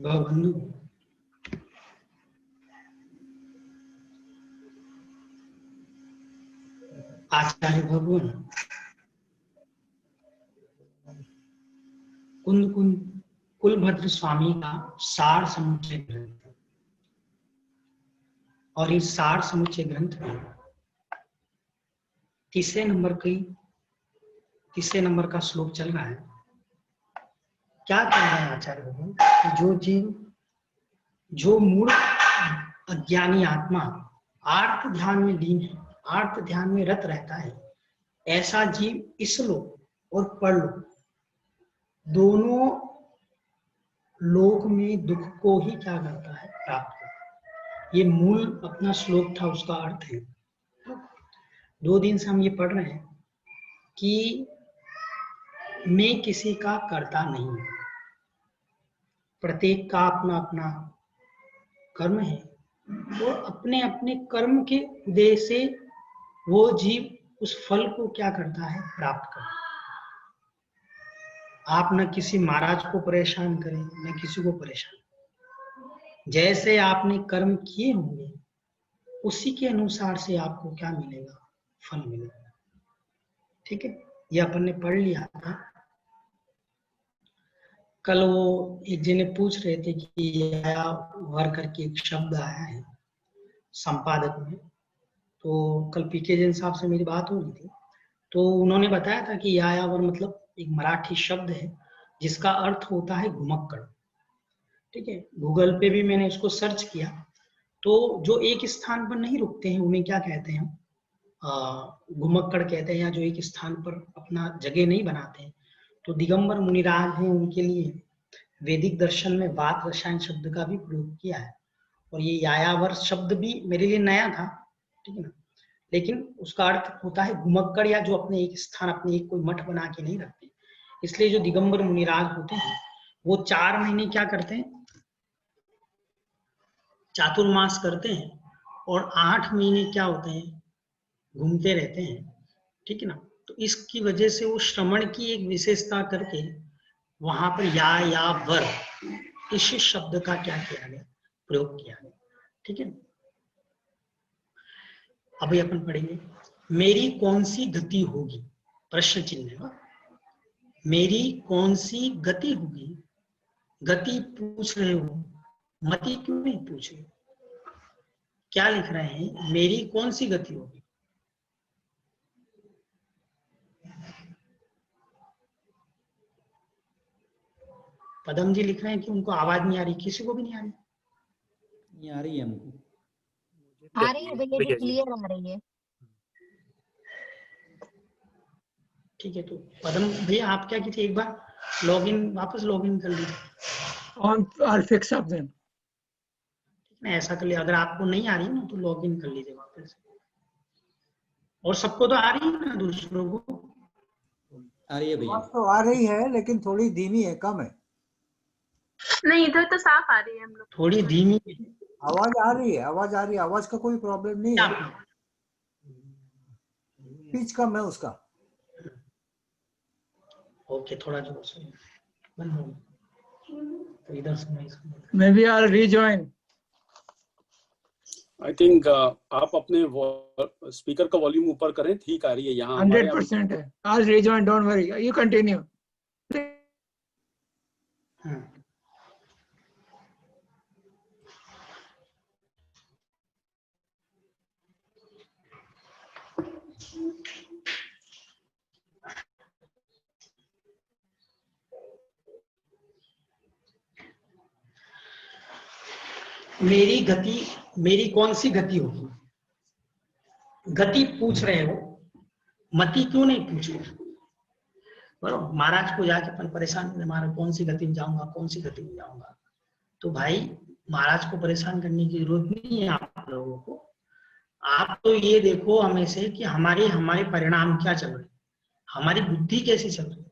बंधु आचार्य भगवान कुंद कुलभद्र स्वामी का सार समुच्चय ग्रंथ, और इस सार समुच्चय ग्रंथ में तीसरे नंबर का श्लोक चल रहा है। क्या कह रहे हैं आचार्य भगवान? जो मूढ़ अज्ञानी आत्मा आर्त ध्यान में लीन है, आर्त ध्यान में रत रहता है, ऐसा जीव इस लोक और परलोक दोनों लोक में दुख को ही क्या करता है? प्राप्त करता है। ये मूल अपना श्लोक था, उसका अर्थ है। 2 दिन से हम ये पढ़ रहे हैं कि मैं किसी का कर्ता नहीं हूं, प्रत्येक का अपना अपना कर्म है, और अपने अपने कर्म के उदय से वो जीव उस फल को क्या करता है? प्राप्त करता है। आप न किसी महाराज को परेशान करें, न किसी को परेशान। जैसे आपने कर्म किए होंगे उसी के अनुसार से आपको क्या मिलेगा? फल मिलेगा। ठीक है, ये अपन ने पढ़ लिया था। कल वो एक जने पूछ रहे थे कि यायावर करके एक शब्द आया है संपादक में, तो कल पीके जैन साहब से मेरी बात हो रही थी, तो उन्होंने बताया था कि यायावर मतलब एक मराठी शब्द है जिसका अर्थ होता है घुमक्कड़। ठीक है, गूगल पे भी मैंने उसको सर्च किया, तो जो एक स्थान पर नहीं रुकते हैं उन्हें क्या कहते हैं? घुमक्कड़ कहते हैं, या जो एक स्थान पर अपना जगह नहीं बनाते हैं। तो दिगंबर मुनिराज हैं, उनके लिए वैदिक दर्शन में वात रसायन शब्द का भी प्रयोग किया है, और ये यायावर शब्द भी मेरे लिए नया था। ठीक है ना, लेकिन उसका अर्थ होता है घुमक्कड़, या जो अपने एक स्थान, अपने एक कोई मठ बना के नहीं रखते। इसलिए जो दिगंबर मुनिराज होते हैं वो 4 महीने क्या करते हैं? चातुर्मास करते हैं, और 8 महीने क्या होते हैं? घूमते रहते हैं। ठीक है ना, तो इसकी वजह से वो श्रवण की एक विशेषता करके वहां पर या वर इस शब्द का क्या किया गया? प्रयोग किया गया। ठीक है, अभी अपन पढ़ेंगे मेरी कौन सी गति होगी, प्रश्न चिन्ह है। मेरी कौन सी गति होगी? गति पूछ रहे हो, मति क्यों नहीं पूछ रहे? क्या लिख रहे हैं? मेरी कौन सी गति होगी? पदम जी लिख रहे हैं कि उनको आवाज नहीं आ रही। किसी को भी नहीं आ रही? नहीं आ रही है हमको। आ रही है भैया जी, क्लियर आ रही है। ठीक है, तो पदम भैया आप क्या कीजिए, एक बार वापस लॉगिन कर लीजिए। I'll fix up then. ऐसा कर लिया, अगर आपको नहीं आ रही ना तो लॉगिन कर लीजिए वापस। और सबको तो आ रही है ना? दूसरों को आ रही है भैया? तो आ रही है लेकिन थोड़ी धीमी है, कम है। नहीं, इधर तो साफ आ रही है। हम लोग थोड़ी धीमी आवाज आ रही है, आवाज आ रही है, आवाज का कोई प्रॉब्लम नहीं है। पिच कम है उसका। ओके, थोड़ा जोर से बंद हो तो इधर से नहीं सुन। Maybe I'll rejoin. I think आप अपने स्पीकर का वॉल्यूम ऊपर करें, ठीक आ रही है यहाँ। 100% है। I'll rejoin. Don't worry. You continue. मेरी कौन सी गति होगी? गति पूछ रहे हो, मति क्यों नहीं पूछ रहे? बराबर, महाराज को जाके अपन परेशान करें, महाराज कौन सी गति में जाऊंगा, कौन सी गति में जाऊंगा। तो भाई महाराज को परेशान करने की जरूरत नहीं है आप लोगों को। आप तो ये देखो हमें से कि हमारे परिणाम क्या चल रहे, हमारी बुद्धि कैसी चल रही।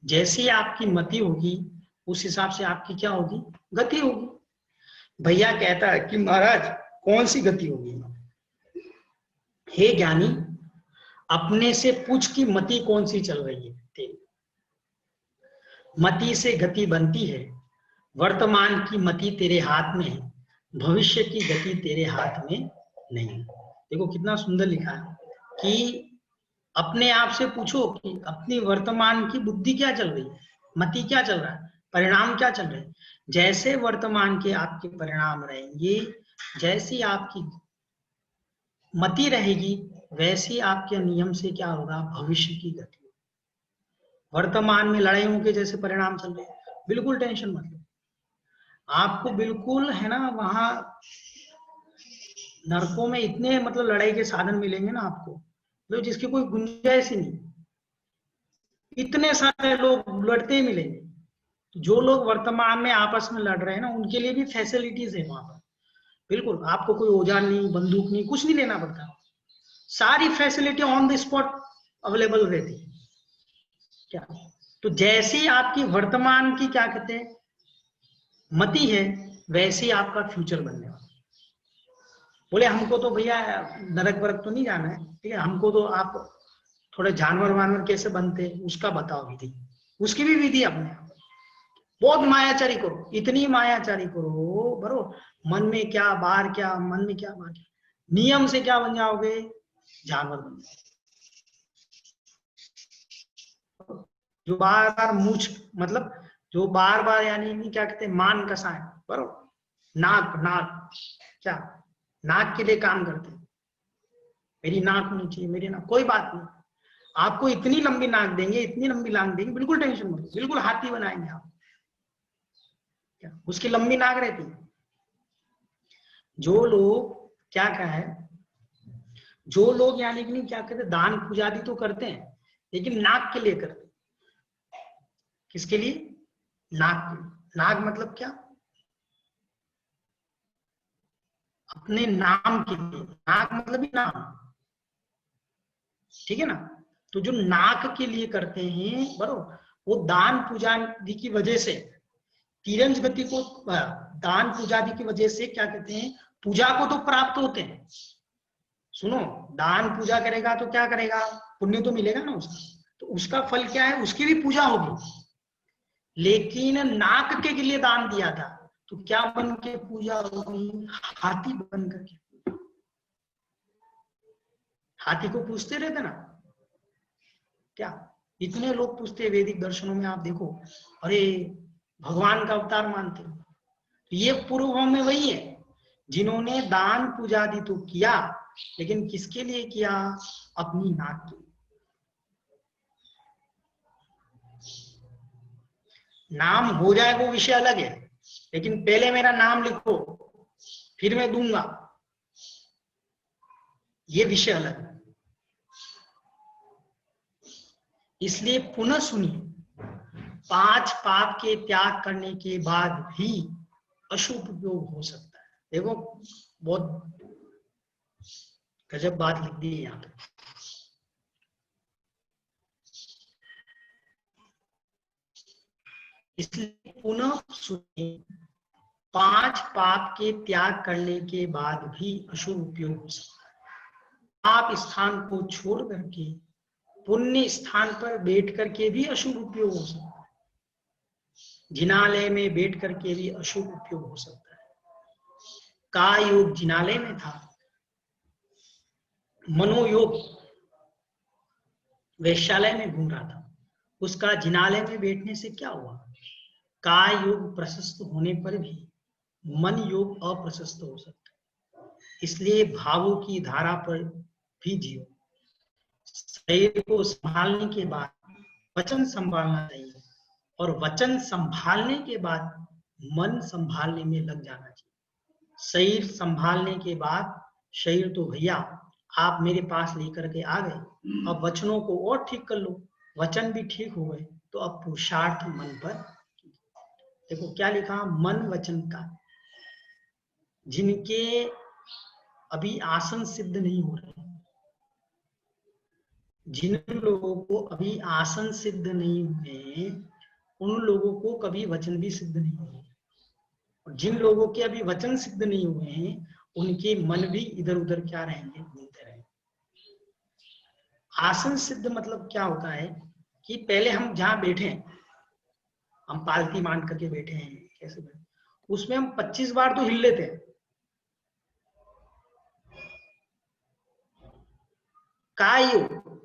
जैसे आपकी मति होगी उस हिसाब से आपकी क्या होगी? गति होगी। भैया कहता है कि महाराज कौन सी गति होगी? हे ज्ञानी, अपने से पूछ की मति कौन सी चल रही है तेरी? मति से गति बनती है, वर्तमान की मति तेरे हाथ में है, भविष्य की गति तेरे हाथ में नहीं। देखो कितना सुंदर लिखा है कि अपने आप से पूछो कि अपनी वर्तमान की बुद्धि क्या चल रही है, मति क्या चल रहा है, परिणाम क्या चल रहे हैं। जैसे वर्तमान के आपके परिणाम रहेंगे, जैसी आपकी मति रहेगी, वैसी आपके नियम से क्या होगा, भविष्य की गति। वर्तमान में लड़ाइयों के जैसे परिणाम चल रहे हैं, बिल्कुल टेंशन मत लो। आपको बिल्कुल है ना, वहां नरकों में इतने मतलब लड़ाई के साधन मिलेंगे ना आपको, मतलब जिसकी कोई गुंजाइश ही नहीं। इतने सारे लोग लड़ते ही मिलेंगे। जो लोग वर्तमान में आपस में लड़ रहे हैं ना, उनके लिए भी फैसिलिटीज है वहां पर। बिल्कुल आपको कोई औजार नहीं, बंदूक नहीं, कुछ नहीं लेना पड़ता। सारी facility on the spot available रहती है। क्या तो जैसी आपकी वर्तमान की क्या कहते हैं मति है, वैसे ही आपका फ्यूचर बनने वाला। बोले हमको तो भैया नरक वरक तो नहीं जाना है, ठीक है, हमको तो आप थोड़े जानवर वानवर कैसे बनते हैं उसका बताओ विधि। उसकी भी विधि अपने बहुत मायाचारी करो, इतनी मायाचारी करो बरो, मन में क्या बाहर क्या, मन में क्या बाहर क्या, नियम से क्या बन जाओगे, जानवर बन जाओगे। जो बार बार मूछ मतलब जो बार बार यानी क्या कहते हैं मान कसाए बरो, नाक नाक क्या नाक के लिए काम करते हैं, मेरी नाक होनी चाहिए, मेरी नाक, कोई बात नहीं, आपको इतनी लंबी नाक देंगे, इतनी लंबी नाक देंगे, बिल्कुल टेंशन मत लो, बिल्कुल हाथी बनाएंगे आप। क्या उसकी लंबी नाक रहती है। जो लोग क्या है, जो लोग यानी कि नहीं क्या कहते दान पूजा भी तो करते हैं, लेकिन नाक के लिए करते हैं। किसके लिए, नाक के लिए। नाक मतलब क्या, अपने नाम के लिए। नाक मतलब ही नाम, ठीक है ना। तो जो नाक के लिए करते हैं बरोबर, वो दान पूजा की वजह से तिरंज गति को, दान पूजा की वजह से क्या कहते हैं पूजा को तो प्राप्त होते हैं। सुनो, दान पूजा करेगा तो क्या करेगा, पुण्य तो मिलेगा ना उसका, तो उसका फल क्या है, उसकी भी पूजा होगी। लेकिन नाक के लिए दान दिया था तो क्या बन के पूजा होगी, हाथी बन करके। हाथी को पूछते रहते ना, क्या इतने लोग पूछते, वैदिक दर्शनों में आप देखो, अरे भगवान का अवतार मानते हो। तो ये पूर्व में वही है जिन्होंने दान पूजा आदि तो किया, लेकिन किसके लिए किया, अपनी नाक के लिए। नाम हो जाए वो विषय अलग है, लेकिन पहले मेरा नाम लिखो फिर मैं दूंगा, ये विषय अलग है। इसलिए पुनः सुनिए, 5 पाप के त्याग करने के बाद भी अशुभ उपयोग हो सकता है। देखो बहुत गजब बात लिख दी है यहाँ पे। इसलिए पुनः सुनिए, 5 पाप के त्याग करने के बाद भी अशुभ उपयोग हो सकता है। पाप स्थान को छोड़ करके पुण्य स्थान पर बैठ करके भी अशुभ उपयोग हो सकता है। जिनालय में बैठ करके भी अशुभ उपयोग हो सकता है। का योग जिनालय में था, मनोयोग वैश्यालय में घूम रहा था, उसका जिनालय में बैठने से क्या हुआ, काय योग प्रशस्त होने पर भी मन योग अप्रशस्त हो सकता है। इसलिए भावों की धारा पर भी जियो। शरीर को संभालने के बाद वचन संभालना चाहिए, और वचन संभालने के बाद मन संभालने में लग जाना चाहिए। शरीर संभालने के बाद, शरीर तो भैया आप मेरे पास लेकर के आ गए, अब वचनों को और ठीक कर लो, वचन भी ठीक हो गए, तो अब पुरुषार्थ मन पर। देखो क्या लिखा, मन वचन का, जिनके अभी आसन सिद्ध नहीं हो रहे, जिन लोगों को अभी आसन सिद्ध नहीं हुए, उन लोगों को कभी वचन भी सिद्ध नहीं हुए। और जिन लोगों के अभी वचन सिद्ध नहीं हुए हैं, उनके मन भी इधर उधर क्या रहेंगे, घूमते रहेंगे। आसन सिद्ध मतलब क्या होता है कि पहले हम जहां बैठे, हम पालती मान करके बैठे हैं, कैसे बैठे, उसमें हम 25 बार तो हिल लेते हैं। काय योग,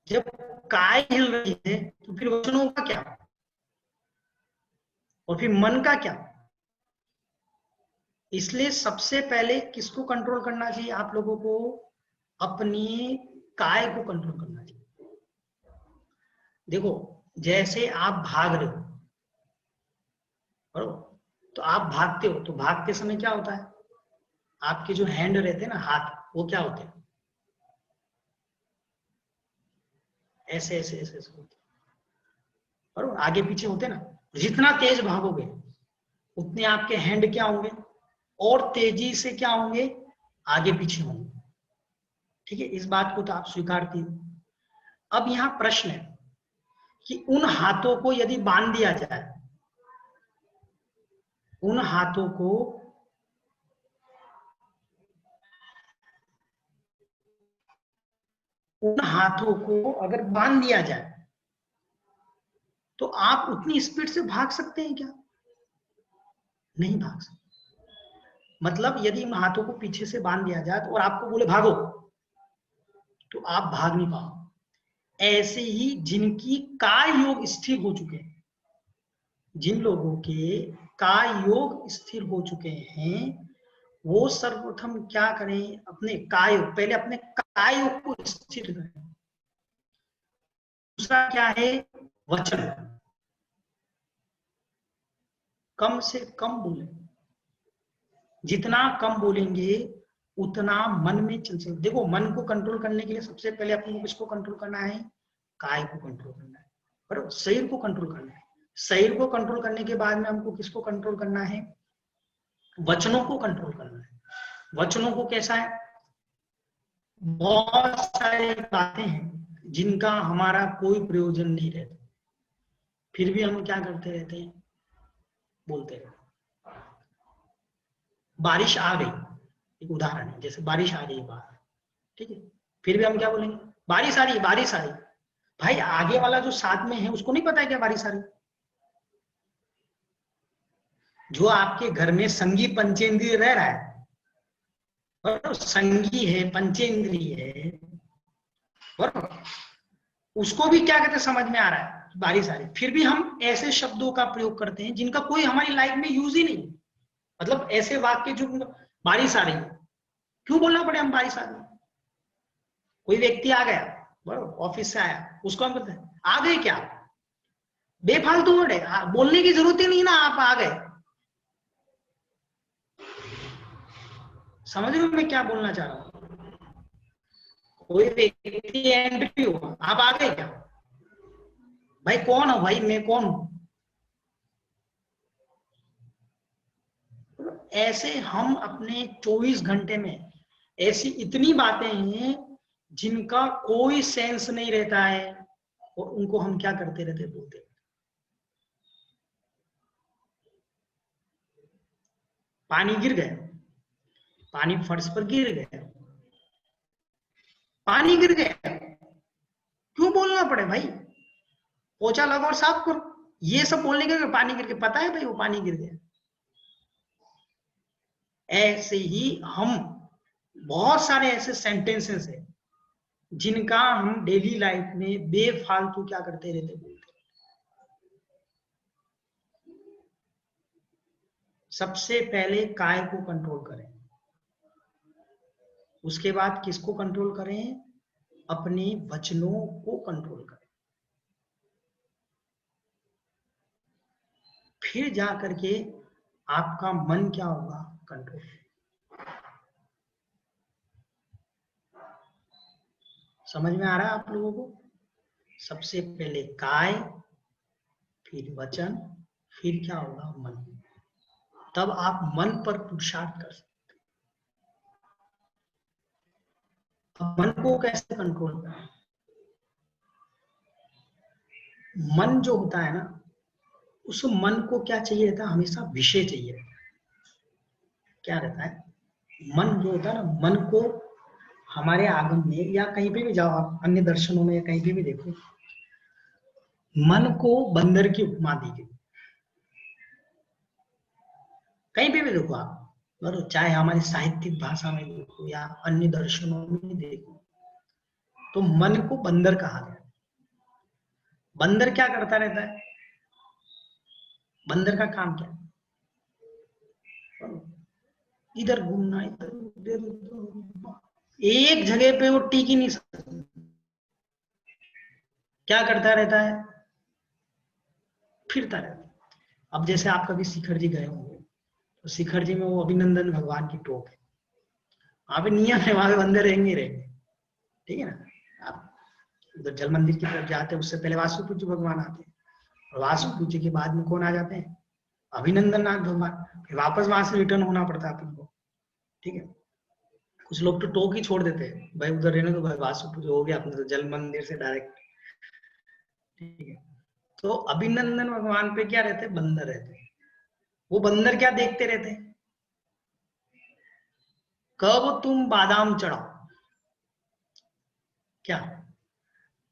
जब काय हिल रही है तो फिर वचनों का क्या, और फिर मन का क्या? इसलिए सबसे पहले किसको कंट्रोल करना चाहिए आप लोगों को? अपनी काय को कंट्रोल करना चाहिए। देखो जैसे आप भाग रहे हो, बरोबर, तो आप भागते हो, तो भागते समय क्या होता है? आपके जो हैंड रहते हैं ना, हाथ, वो क्या होते हैं? ऐसे ऐसे ऐसे ऐसे होते हैं, बरोबर, आगे पीछे होते हैं ना। जितना तेज भागोगे उतने आपके हैंड क्या होंगे? और तेजी से क्या होंगे? आगे पीछे होंगे। ठीक है, इस बात को तो आप स्वीकारती हो। अब यहां प्रश्न है कि उन हाथों को यदि बांध दिया जाए, उन हाथों को अगर बांध दिया जाए तो आप उतनी स्पीड से भाग सकते हैं क्या? नहीं भाग सकते। मतलब यदि इन हाथों को पीछे से बांध दिया जाए और आपको बोले भागो, तो आप भाग नहीं पाओ। ऐसे ही जिनकी काय योग स्थिर हो चुके हैं, जिन लोगों के काय योग स्थिर हो चुके हैं, वो सर्वप्रथम क्या करें? अपने काय योग, पहले अपने काय योग को स्थिर करें। दूसरा क्या है? वचन, कम से कम बोले। जितना कम बोलेंगे उतना मन में चंचल। देखो मन को कंट्रोल करने के लिए सबसे पहले अपने को किसको कंट्रोल करना है? काय को कंट्रोल करना है, बराबर, शरीर को कंट्रोल करना है। शरीर को कंट्रोल करने के बाद में हमको किसको कंट्रोल करना है? वचनों को कंट्रोल करना है। वचनों को कैसा है? बहुत सारी बातें हैं जिनका हमारा कोई प्रयोजन नहीं रहता, फिर भी हम क्या करते रहते हैं? बोलते रहते। बारिश आ गई, एक उदाहरण है, जैसे बारिश आ रही है बाहर, ठीक है, फिर भी हम क्या बोलेंगे? बारिश आ रही है, बारिश आ रही है। भाई आगे वाला जो साथ में है उसको नहीं पता है क्या बारिश आ रही? जो आपके घर में संगी पंचेंद्रिय रह रहा है, बराबर, संगी है, पंचेंद्रिय है, बराबर, उसको भी क्या कहते समझ में आ रहा है बारिश आ रही, फिर भी हम ऐसे शब्दों का प्रयोग करते हैं जिनका कोई हमारी लाइफ में यूज ही नहीं। मतलब ऐसे वाक्य जो बारिश आ रही है, क्यों बोलना पड़े हम बारिश आ रही है? कोई व्यक्ति आ गया, बराबर, ऑफिस से आया, उसको हम कहते हैं आ गए क्या? बेफालतू वर्ड है, बोलने की जरूरत ही नहीं ना, आप आ गए। समझ रहे हो मैं क्या बोलना चाह रहा हूं? कोई व्यक्ति एंट्री हुआ, आप आ गए क्या? भाई कौन हो? भाई मैं कौन हूं? ऐसे हम अपने 24 घंटे में ऐसी इतनी बातें हैं जिनका कोई सेंस नहीं रहता है, और उनको हम क्या करते रहते? बोलते। पानी गिर गया, पानी फर्श पर गिर गया, पानी गिर गया, क्यों बोलना पड़े भाई? पोछा लगाओ और साफ करो। ये सब बोलने के पानी गिर गया, पता है भाई वो पानी गिर गया। ऐसे ही हम बहुत सारे ऐसे सेंटेंसेस हैं जिनका हम डेली लाइफ में बेफालतू क्या करते रहते? बोलते। सबसे पहले काय को कंट्रोल करें, उसके बाद किसको कंट्रोल करें? अपने वचनों को कंट्रोल करें, फिर जा करके आपका मन क्या होगा? कंट्रोल। समझ में आ रहा है आप लोगों को? सबसे पहले काय, फिर वचन, फिर क्या होगा? मन। तब आप मन पर पुरुषार्थ कर सकते हैं। अब मन को कैसे कंट्रोल करें? मन जो होता है ना, उस मन को क्या चाहिए रहता है? हमेशा विषय चाहिए रहता है। क्या रहता है? मन जो होता है ना, मन को हमारे आगम में या कहीं पे भी जाओ आप, अन्य दर्शनों में या कहीं पे भी देखो, मन को बंदर की उपमा दी गई। कहीं पे भी देखो आप, बराबर, चाहे हमारी साहित्यिक भाषा में देखो या अन्य दर्शनों में देखो, तो मन को बंदर कहा गया। बंदर क्या करता रहता है? बंदर का काम क्या है? इधर घूमना, इधर उधर, एक जगह पे वो टिक ही नहीं सकता। क्या करता रहता है? फिरता रहता है। अब जैसे आप कभी शिखर जी गए होंगे, तो शिखर जी में वो अभिनंदन भगवान की टोक है, वहां पे नियम है, वहां पे बंदर रहेंगे रहेंगे, ठीक है ना। आप उधर जल मंदिर की तरफ जाते हैं, उससे पहले वासुपूज्य भगवान आते हैं, और वासुपूज्य के बाद में कौन आ जाते हैं? अभिनंदन नाथ भगवान। फिर वापस वहां से रिटर्न होना पड़ता है अपन को, ठीक है। कुछ लोग तो टोक ही छोड़ देते हैं, भाई उधर रहने तो भाई वासुपूज्य हो गया, अपने तो जल मंदिर से डायरेक्ट, ठीक है। तो अभिनंदन भगवान पे क्या रहते हैं? बंदर रहते हैं। वो बंदर क्या देखते रहते हैं? कब तुम बादाम चढ़ाओ, क्या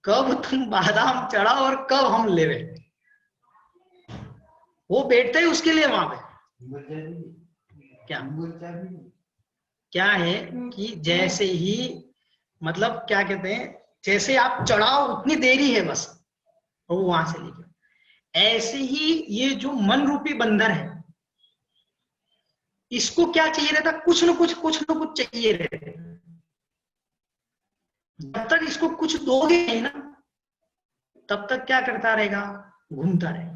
कब तुम बादाम चढ़ाओ और कब हम लेवे। वो बैठते ही उसके लिए वहां पे क्या है कि जैसे ही, मतलब क्या कहते हैं, जैसे आप चढ़ाओ उतनी देरी है बस, और वो वहां से लेके। ऐसे ही ये जो मन रूपी बंदर है, इसको क्या चाहिए रहता? कुछ न कुछ चाहिए रहता। जब तक इसको कुछ दोगे नहीं ना, तब तक क्या करता रहेगा? घूमता रहेगा।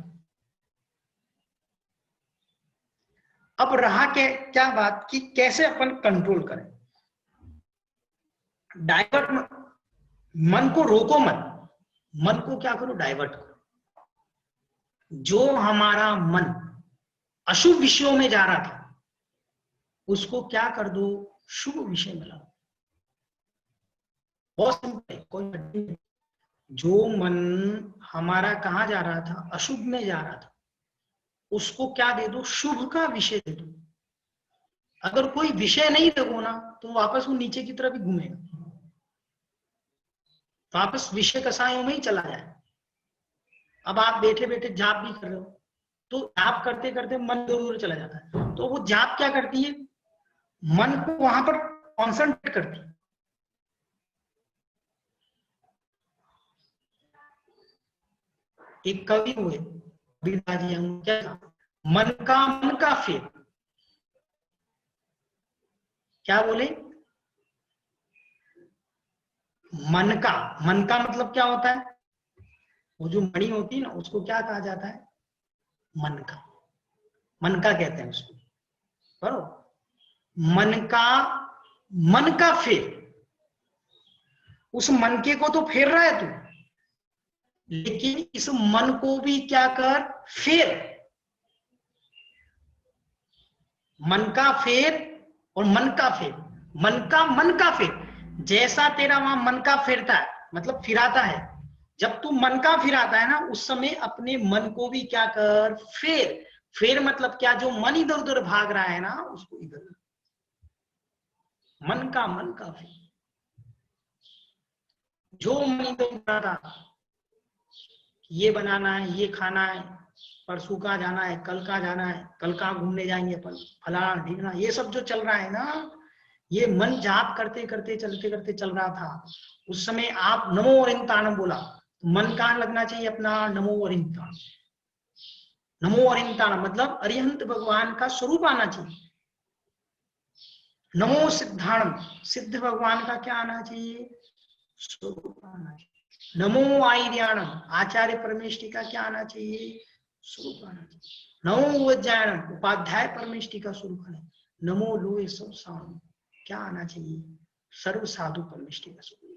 अब रहा क्या बात कि कैसे अपन कंट्रोल करें। डाइवर्ट, मन को रोको मत, मन को क्या करो? डाइवर्ट करो। जो हमारा मन अशुभ विषयों में जा रहा था, उसको क्या कर दो? शुभ विषय में लाओ। बहुत सिंपल है, कोई नहीं। जो मन हमारा कहाँ जा रहा था? अशुभ में जा रहा था, उसको क्या दे दो? शुभ का विषय दे दो। अगर कोई विषय नहीं दोगे ना, तो वापस वो नीचे की तरफ ही घूमेगा, वापस विषय कसायों में ही चला जाए। अब आप बैठे बैठे जाप भी कर रहे हो, तो जाप करते करते मन दूर दूर चला जाता है, तो वो जाप क्या करती है? मन को वहां पर कॉन्सेंट्रेट करती है। एक कवि हुए कबीरदास जी, हम क्या कहा? मन का फेर। क्या बोले? मन का मतलब क्या होता है? वो जो मणि होती है ना, उसको क्या कहा जाता है? मन का कहते हैं उसको, बरोबर। मन का फेर। उस मन के को तो फेर रहा है तू, लेकिन इस मन को भी क्या कर? फेर। मन का फेर और मन का फेर, मन का फेर। जैसा तेरा वहां मन का फेरता है, मतलब फिराता है, जब तू मन का फिराता है ना, उस समय अपने मन को भी क्या कर? फेर। फेर मतलब क्या? जो मन इधर उधर भाग रहा है ना, उसको इधर। मन का फेर। जो मन इधर उधर था, ये बनाना है, ये खाना है, परसों का जाना है, कल का जाना है, कल कहाँ घूमने जाएंगे अपन, फलाना ढीकना, ये सब जो चल रहा है ना, ये मन जाप करते करते चलते करते चल रहा था। उस समय आप नमो अरिहंताणम बोला, तो मन कहाँ लगना चाहिए अपना? नमो अरिहंताणम। नमो अरिहंताणम मतलब अरिहंत भगवान का स्वरूप आना चाहिए। नमो सिद्धाणम, सिद्ध भगवान का क्या आना चाहिए? स्वरूप आना चाहिए। नमो आईर्याणम, आचार्य परमेष्टि का क्या आना चाहिए? स्वरूप आना चाहिए। नमो वज्रायणम, उपाध्याय परमेष्टि का स्वरूप आना। नमो लोहे सब साम, क्या आना चाहिए? सर्व साधु परमेष्टि का स्वरूप।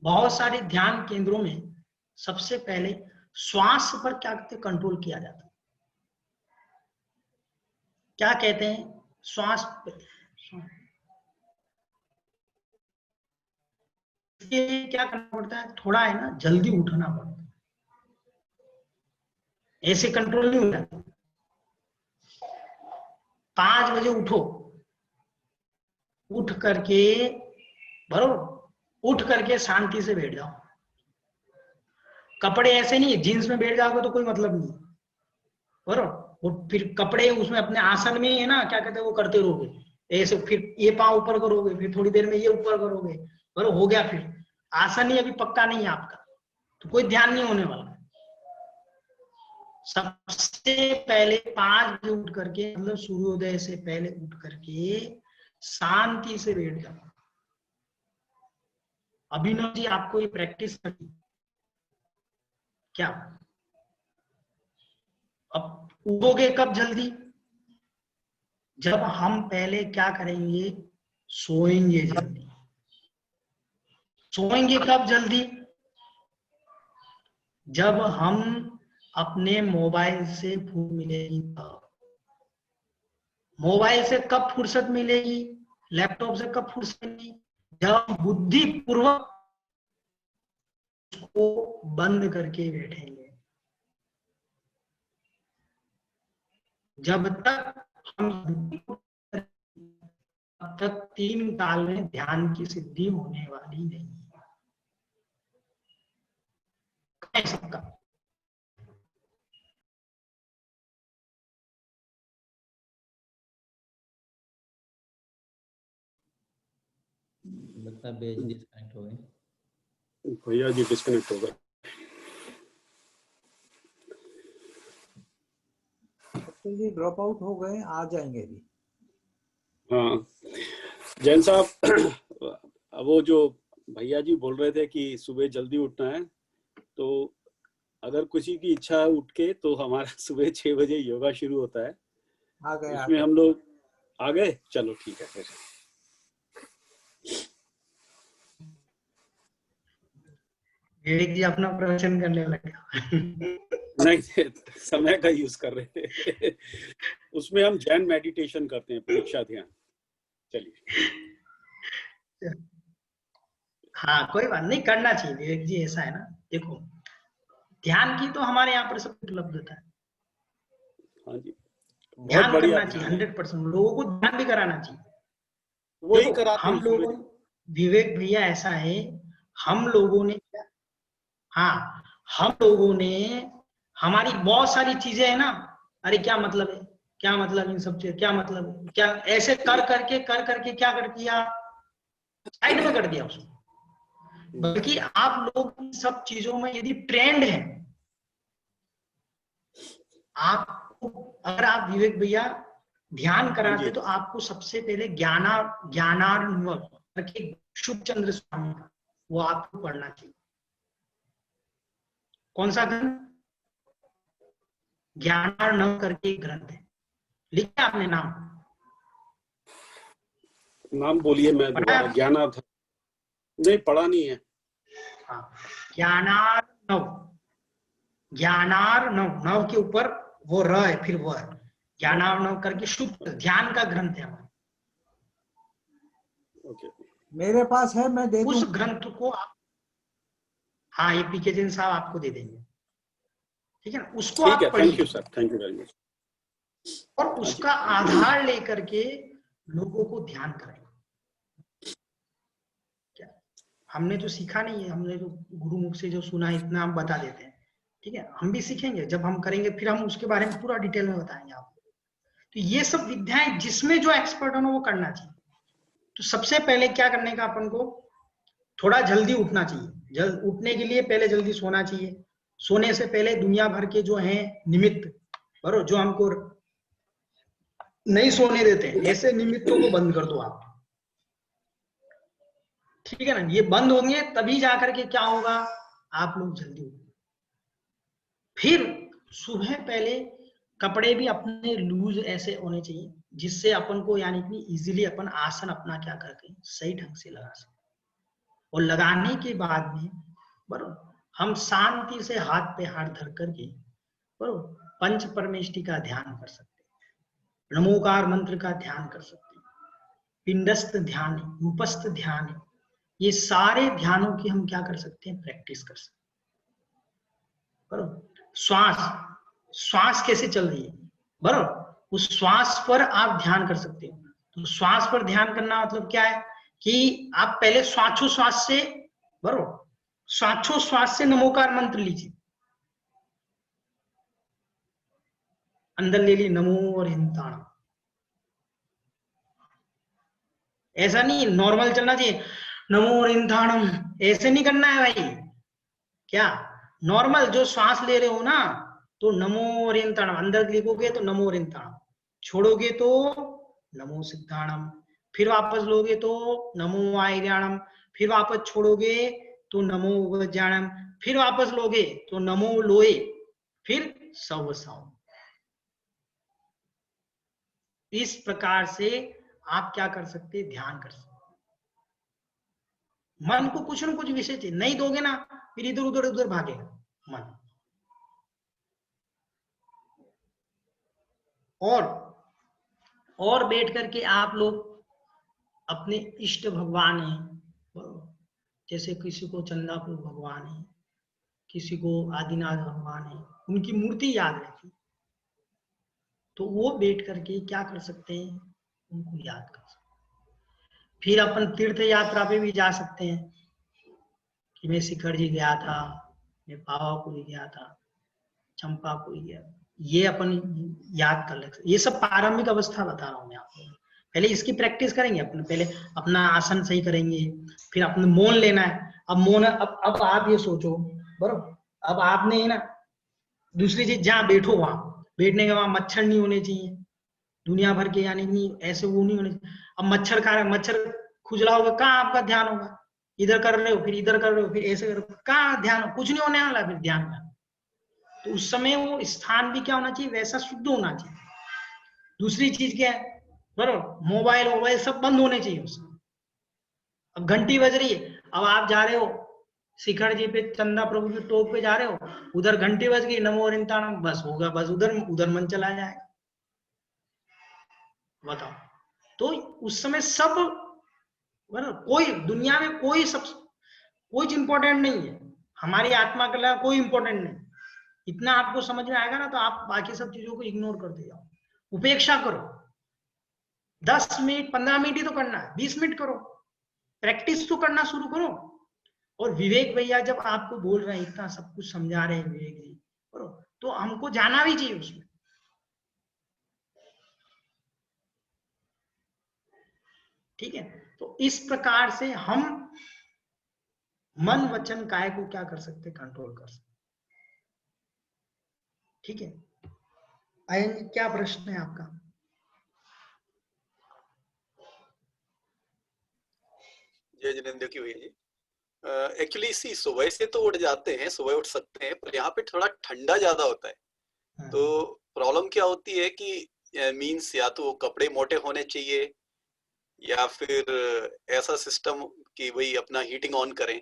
बहुत सारे ध्यान केंद्रों में सबसे पहले श्वास पर क्या कहते? कंट्रोल किया जाता है। क्या कहते हैं? श्वास पे। इसके लिए क्या करना पड़ता है? थोड़ा है ना, जल्दी उठना पड़ता है, ऐसे कंट्रोल नहीं हो जाता। 5 बजे उठो, उठ करके बरोबर, उठ करके शांति से बैठ जाओ। कपड़े ऐसे नहीं, जीन्स में बैठ जाओगे तो कोई मतलब नहीं, बरोबर। वो फिर कपड़े उसमें अपने आसन में ही है ना, क्या कहते हैं, वो करते रहोगे ऐसे, फिर ये पाँव ऊपर करोगे, फिर थोड़ी देर में ये ऊपर करोगे, बरोबर, हो गया। फिर आसन ही अभी पक्का नहीं है आपका, तो कोई ध्यान नहीं होने वाला। सबसे पहले 5 बजे उठ करके, मतलब सूर्योदय से पहले उठ करके शांति से बैठ जाना। अभिनव जी आपको ये प्रैक्टिस करनी क्या? अब उठोगे कब जल्दी? जब हम पहले क्या करेंगे, सोएंगे जल्दी। सोएंगे कब जल्दी? जब हम अपने मोबाइल से फुर्सत मिलेगी तब। मोबाइल से कब फुर्सत मिलेगी, लैपटॉप से कब फुर्सत मिलेगी? जब बुद्धि पूर्वक उसको बंद करके बैठेंगे। जब तक हम तब तक 3 काल में ध्यान की सिद्धि होने वाली नहीं है सबका। लगता है बेच डिस्कनेक्ट हो गए। भैया जी डिस्कनेक्ट हो गए। जी ड्रॉप आउट हो गए, आ जाएंगे अभी। हाँ जैन साहब, वो जो भैया जी बोल रहे थे कि सुबह जल्दी उठना है, तो अगर किसी की इच्छा है उठ के, तो हमारा सुबह 6 बजे योगा शुरू होता है। आ गए उसमें हम लोग आ गए, चलो ठीक है फिर। विवेक जी अपना प्रवचन करने लगे। नहीं, समय का यूज कर रहे थे। उसमें हम जैन मेडिटेशन करते हैं, परीक्षा ध्यान। चलिए। हाँ कोई बात नहीं, करना चाहिए विवेक जी। ऐसा है ना, देखो ध्यान की तो हमारे यहाँ पर सब उपलब्धता है। हाँ जी, बहुत ध्यान बढ़िया करना चाहिए 100%। लोगों को ध्यान भी कराना चाहिए। वही कराते हम हैं लोगों, विवेक भैया ऐसा है, हम लोगों ने, हाँ हम लोगों ने, हमारी बहुत सारी चीजें है ना, अरे क्या मतलब है, क्या मतलब इन सब चीज, क्या मतलब है, क्या ऐसे कर करके क्या कर दिया, साइड में कर दिया उसको। बल्कि आप लोग इन सब चीजों में यदि ट्रेंड है, आपको, अगर आप विवेक भैया ध्यान कराते तो आपको सबसे पहले ज्ञानार्णव करके शुभ चंद्र स्वामी का, वो आपको पढ़ना चाहिए। कौन सा ग्रंथ? ज्ञानार्णव करके ग्रंथ है, लिखा आपने नाम? नाम बोलिए, मैं दोबारा। ज्ञानार्थ नहीं, पढ़ा नहीं है। हाँ, ज्ञानार्णव, ज्ञानार्णव, नव के ऊपर वो र है, फिर वो है, ज्ञानार्णव करके शुभ ध्यान का ग्रंथ है हमारा। मेरे पास है, मैं दे दूं। उस ग्रंथ को आप, हाँ ये पीके जैन साहब आपको दे देंगे, ठीक है ना, उसको आप पढ़िए। Thank you sir, thank you very much. और उसका आधार लेकर के लोगों को ध्यान करें। क्या हमने तो सीखा नहीं है, हमने जो गुरुमुख से जो सुना है इतना हम बता देते हैं, ठीक है, हम भी सीखेंगे, जब हम करेंगे फिर हम उसके बारे में पूरा डिटेल में बताएंगे आपको। तो ये सब विद्याएं जिसमें जो एक्सपर्ट हो ना वो करना चाहिए। तो सबसे पहले क्या करने का, अपन को थोड़ा जल्दी उठना चाहिए। उठने के लिए पहले जल्दी सोना चाहिए। सोने से पहले दुनिया भर के जो हैं निमित्त, बरो जो हमको नहीं सोने देते हैं, ऐसे निमित्तों को बंद कर दो आप, ठीक है ना। ये बंद होंगे तभी जाकर के क्या होगा, आप लोग जल्दी उठोगे। फिर सुबह पहले कपड़े भी अपने लूज ऐसे होने चाहिए जिससे अपन को यानी कि इजीली अपन आसन अपना क्या करके सही ढंग से लगा सके। और लगाने के बाद में बरोबर हम शांति से हाथ पे हाथ धर करके बरोबर पंच परमेष्टि का ध्यान कर सकते हैं, नमोकार मंत्र का ध्यान कर सकते हैं, पिंडस्थ ध्यान है, उपस्थ ध्यान है, ये सारे ध्यानों की हम क्या कर सकते हैं, प्रैक्टिस कर सकते हैं। बरोबर श्वास कैसे चल रही है, बरोबर उस श्वास पर आप ध्यान कर सकते हो। तो श्वास पर ध्यान करना मतलब क्या है कि आप पहले श्वासोश्वास से, बरोबर श्वासोश्वास से नमोकार मंत्र लीजिए। अंदर ले ली नमो और हिंताणम। ऐसा नहीं नॉर्मल चलना चाहिए नमो और हिंताणम, ऐसे नहीं करना है भाई। क्या नॉर्मल जो श्वास ले रहे हो ना, तो नमो और हिंताणम अंदर लिखोगे तो नमो और हिंताणम, छोड़ोगे तो नमो सिद्धाणम, फिर वापस लोगे तो नमो आयर्याणम, फिर वापस छोड़ोगे तो नमो वज्राणम, फिर वापस लोगे तो नमो लोए, फिर सवसाओ। इस प्रकार से आप क्या कर सकते, ध्यान कर सकते। मन को कुछ न कुछ विषय चाहिए, नहीं दोगे ना फिर इधर उधर उधर भागेगा मन। और बैठ करके आप लोग अपने इष्ट भगवान हैं, जैसे किसी को चंदापुर भगवान है, किसी को आदिनाथ भगवान है, उनकी मूर्ति याद रहती, तो वो बैठ करके क्या कर सकते हैं, उनको याद कर सकते हैं। फिर अपन तीर्थ यात्रा पे भी जा सकते हैं कि मैं शिखर जी गया था, मैं पावापुरी गया था, चंपापुरी गया, ये अपन याद कर ले। ये सब प्रारंभिक अवस्था बता रहा हूँ मैं आपको। पहले इसकी प्रैक्टिस करेंगे अपन, पहले अपना आसन सही करेंगे, फिर अपने मौन लेना है। अब मौन, अब आप ये सोचो बराबर, अब आपने ना दूसरी चीज, जहाँ बैठो वहां बैठने के वहां मच्छर नहीं होने चाहिए दुनिया भर के, यानी नहीं ऐसे वो नहीं होने चाहिए। अब मच्छर खा रहे, मच्छर खुजला होगा, कहाँ आपका ध्यान होगा, इधर कर रहे हो फिर इधर कर रहे हो फिर ऐसे कर रहे हो, कहाँ ध्यान हो, कुछ नहीं होने वाला फिर ध्यान का। तो उस समय वो स्थान भी क्या होना चाहिए, वैसा शुद्ध होना चाहिए। दूसरी चीज क्या है, बराबर, मोबाइल सब बंद होने चाहिए उसमें। अब घंटी बज रही है, अब आप जा रहे हो शिखर जी पे, चंदा प्रभु की टोप पे जा रहे हो, उधर घंटी बज गई नमो रिंताणम, बस होगा, बस उधर मन चला जाएगा। बताओ, तो उस समय सब बराबर, कोई दुनिया में कोई इंपॉर्टेंट नहीं है, हमारी आत्मा के लिए कोई इंपॉर्टेंट नहीं। इतना आपको समझ में आएगा ना, तो आप बाकी सब चीजों को इग्नोर करते जाओ, उपेक्षा करो। 10 मिनट 15 मिनट ही तो करना है, 20 मिनट करो, प्रैक्टिस तो करना शुरू करो। और विवेक भैया जब आपको बोल रहे हैं, इतना सब कुछ समझा रहे हैं विवेक जी, तो हमको जाना भी चाहिए उसमें। ठीक है, तो इस प्रकार से हम मन वचन काय को क्या कर सकते, कंट्रोल कर सकते। ठीक है, आयन जी क्या प्रश्न है आपका? जय जिनेंद्र की भैया जी, एक्चुअली इसी सुबह से तो उठ जाते हैं, सुबह उठ सकते हैं, पर यहाँ पे थोड़ा ठंडा ज्यादा होता है। तो प्रॉब्लम क्या होती है कि मीन्स या तो कपड़े मोटे होने चाहिए, या फिर ऐसा सिस्टम कि वही अपना हीटिंग ऑन करें,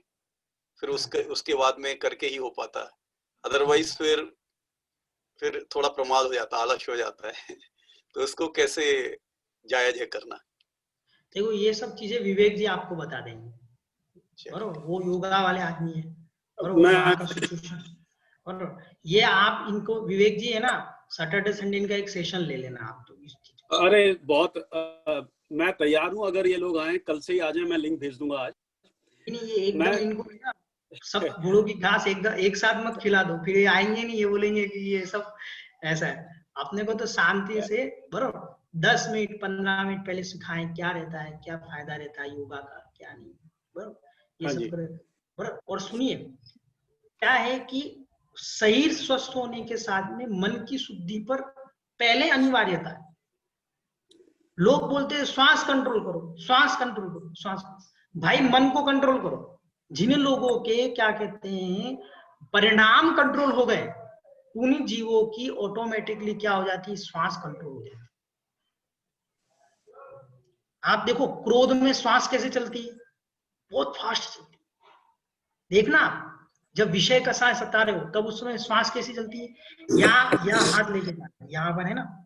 फिर उसके बाद में करके ही हो पाता है। अदरवाइज फिर थोड़ा प्रमाद हो जाता है, आलस्य हो जाता है। तो इसको कैसे जायज है करना? देखो, ये सब चीजें विवेक जी आपको बता देंगे, और वो योगा वाले आदमी है, और वहाँ का सिचुएशन, और ये आप इनको, विवेक जी है ना, सैटरडे संडे इनका एक सेशन ले लेना आप तो इस चीज। अरे बहुत मैं तैयार हूँ, अगर ये लोग आए कल से ही आ जाए, मैं लिंक भेज दूंगा आज। नहीं, ये एकदम इनको ना सब घोड़ों की घास एक साथ मत खिला दो, फिर ये आएंगे नहीं, ये बोलेंगे कि ये सब ऐसा है। अपने को तो शांति से बराबर 10 मिनट 15 मिनट पहले सिखाएं क्या रहता है, क्या फायदा रहता है योगा का, क्या नहीं, बराबर ये सब बराबर। और सुनिए, क्या है कि शरीर स्वस्थ होने के साथ में मन की शुद्धि पर पहले अनिवार्यता है। लोग बोलते हैं श्वास कंट्रोल करो, श्वास कंट्रोल करो, श्वास, भाई मन को कंट्रोल करो। जिन लोगों के क्या कहते हैं परिणाम कंट्रोल हो गए, उन्हीं जीवों की ऑटोमेटिकली क्या हो जाती है, श्वास कंट्रोल हो जाती है। आप देखो क्रोध में श्वास कैसे चलती है, बहुत फास्ट चलती है। देखना, जब विषय का सांस सता रहे हो तब उस समय श्वास कैसी चलती है। यहाँ हाथ लेके जाना, यहाँ पर है ना,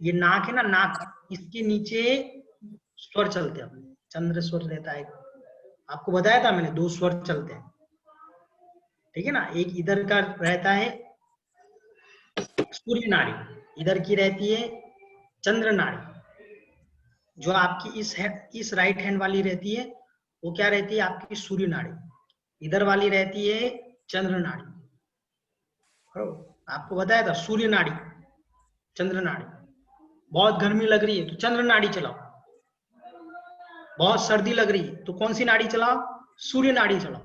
ये नाक है ना, नाक, इसके नीचे स्वर चलते हैं अपने, चंद्र स्वर रहता है, आपको बताया था मैंने, 2 स्वर चलते हैं, ठीक है ना। एक इधर का रहता है सूर्य नाड़ी, इधर की रहती है चंद्र नाड़ी। जो आपकी इस राइट हैंड वाली रहती है, वो क्या रहती है आपकी सूर्य नाड़ी, इधर वाली रहती है चंद्र नाड़ी। आपको बताया था सूर्य नाड़ी, चंद्र नाड़ी। बहुत गर्मी लग रही है तो चंद्र नाड़ी चलाओ। बहुत सर्दी लग रही है तो कौन सी नाड़ी चलाओ? सूर्य नाड़ी चलाओ।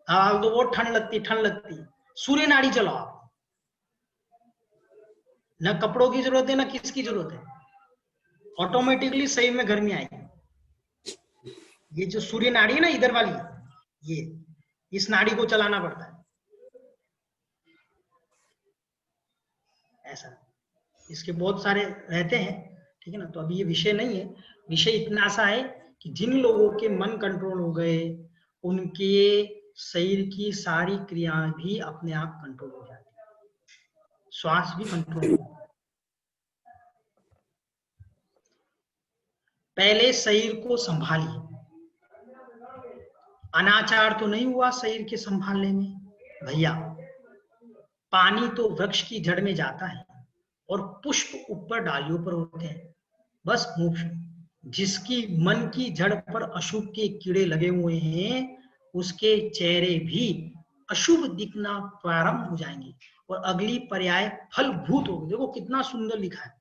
हाल तो वो ठंड लगती है, सूर्य नाड़ी चलाओ आप। न कपड़ों की जरूरत है ना किसकी जरूरत है, ऑटोमेटिकली शरीर में गर्मी आएगी। ये जो सूर्य नाड़ी है ना इधर वाली, ये इस नाड़ी को चलाना पड़ता है ऐसा। इसके बहुत सारे रहते हैं, ठीक है ना। तो अभी ये विषय नहीं है, विषय इतना सा है कि जिन लोगों के मन कंट्रोल हो गए उनके शरीर की सारी क्रियाएं भी अपने आप कंट्रोल हो जाती है, श्वास भी कंट्रोल हो जाता है। पहले शरीर को संभालिए। अनाचार तो नहीं हुआ शरीर के संभालने में भैया। पानी तो वृक्ष की जड़ में जाता है और पुष्प ऊपर डालियों पर होते हैं। बस मोक्ष जिसकी मन की जड़ पर अशुभ के कीड़े लगे हुए हैं उसके चेहरे भी अशुभ दिखना प्रारंभ हो जाएंगे और अगली पर्याय फलभूत होगी। देखो कितना सुंदर लिखा है,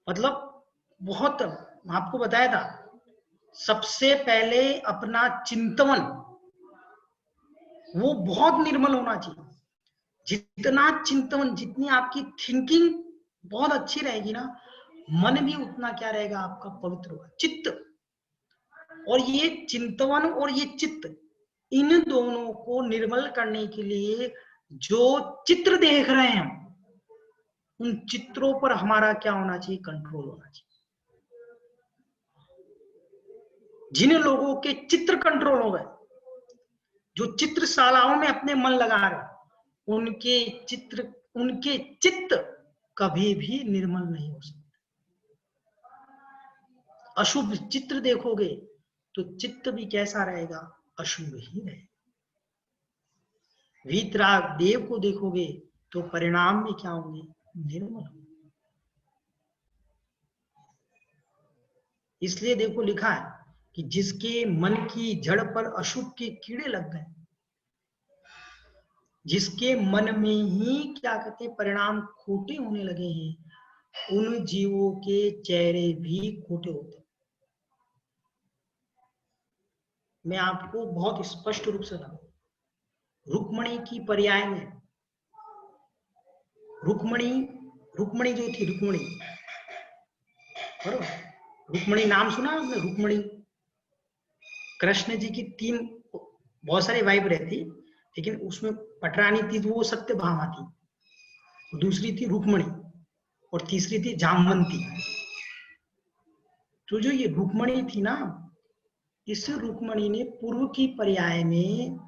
मतलब बहुत आपको बताया था। सबसे पहले अपना चिंतन वो बहुत निर्मल होना चाहिए। जितना चिंतन, जितनी आपकी थिंकिंग बहुत अच्छी रहेगी ना, मन भी उतना क्या रहेगा आपका पवित्र होगा। चित्त और ये चिंतन और ये चित्त, इन दोनों को निर्मल करने के लिए जो चित्र देख रहे हैं हम, उन चित्रों पर हमारा क्या होना चाहिए? कंट्रोल होना चाहिए। जिन लोगों के चित्र कंट्रोल हो गए, जो चित्रशालाओं में अपने मन लगा रहे, उनके चित्त कभी भी निर्मल नहीं हो सकते। अशुभ चित्र देखोगे तो चित्त भी कैसा रहेगा? अशुभ ही रहेगा। वीतराग देव को देखोगे तो परिणाम में क्या होंगे? निर्मल होंगे। इसलिए देखो लिखा है कि जिसके मन की जड़ पर अशुभ के कीड़े लग गए, जिसके मन में ही क्या कहते हैं परिणाम खोटे होने लगे हैं, उन जीवों के चेहरे भी खोटे होते हैं। मैं आपको बहुत स्पष्ट रूप से बताऊं, रुक्मणी की पर्याय में रुक्मणी जो थी, रुक्मणी नाम सुना आपने? रुक्मणी कृष्ण जी की 3 बहुत सारी वाइफ रहती, लेकिन उसमें पटरानी थी वो सत्यभामा थी, दूसरी थी रुक्मणी और तीसरी थी जामवंती। तो जो ये रुक्मणी थी ना, इस रुक्मणी ने पूर्व की पर्याय में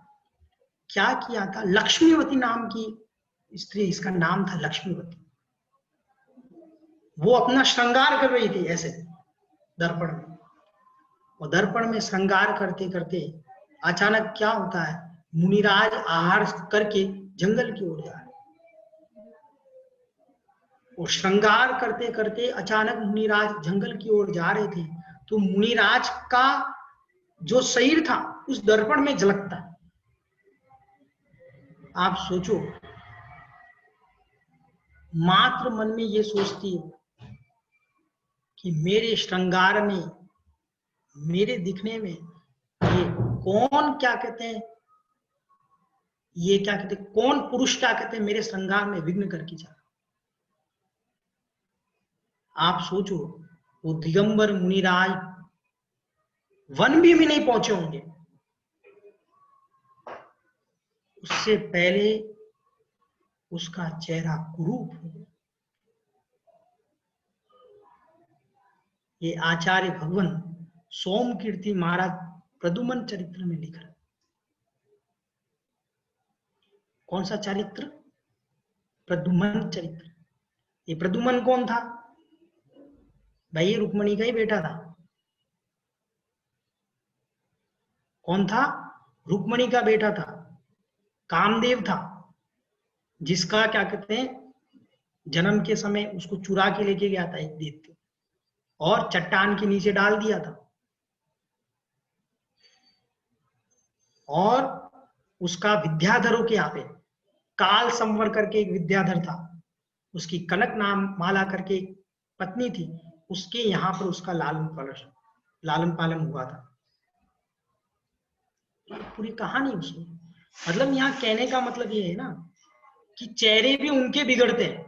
क्या किया था? लक्ष्मीवती नाम की स्त्री, इसका नाम था लक्ष्मीवती। वो अपना श्रृंगार कर रही थी ऐसे दर्पण में, और दर्पण में श्रृंगार करते करते अचानक क्या होता है? मुनिराज आहार करके जंगल की ओर जा रहे, और श्रृंगार करते करते अचानक मुनिराज जंगल की ओर जा रहे थे, तो मुनिराज का जो शरीर था उस दर्पण में झलकता। आप सोचो, मात्र मन में ये सोचती है कि मेरे श्रृंगार में, मेरे दिखने में ये कौन क्या कहते हैं, ये क्या कहते हैं, कौन पुरुष क्या कहते हैं मेरे श्रृंगार में विघ्न करके जा। आप सोचो, वो दिगंबर मुनिराज वन भी नहीं पहुंचे होंगे, उससे पहले उसका चेहरा कुरूप हो गया। ये आचार्य भगवान सोम कीर्ति महाराज प्रदुमन चरित्र में लिख रहे। कौन सा चरित्र? प्रदुमन चरित्र। ये प्रदुमन कौन था भाई? ये रुक्मणी का ही बेटा था। कौन था? रुक्मणी का बेटा था, कामदेव था, जिसका क्या कहते हैं जन्म के समय उसको चुरा के लेके गया था एक दैत्य और चट्टान के नीचे डाल दिया था, और उसका विद्याधरों के यहाँ पे काल संवर करके एक विद्याधर था, उसकी कनक नाम माला करके एक पत्नी थी, उसके यहाँ पर उसका लालन पालन हुआ था। पूरी कहानी उसमें, मतलब यहाँ कहने का मतलब ये है ना कि चेहरे भी उनके बिगड़ते हैं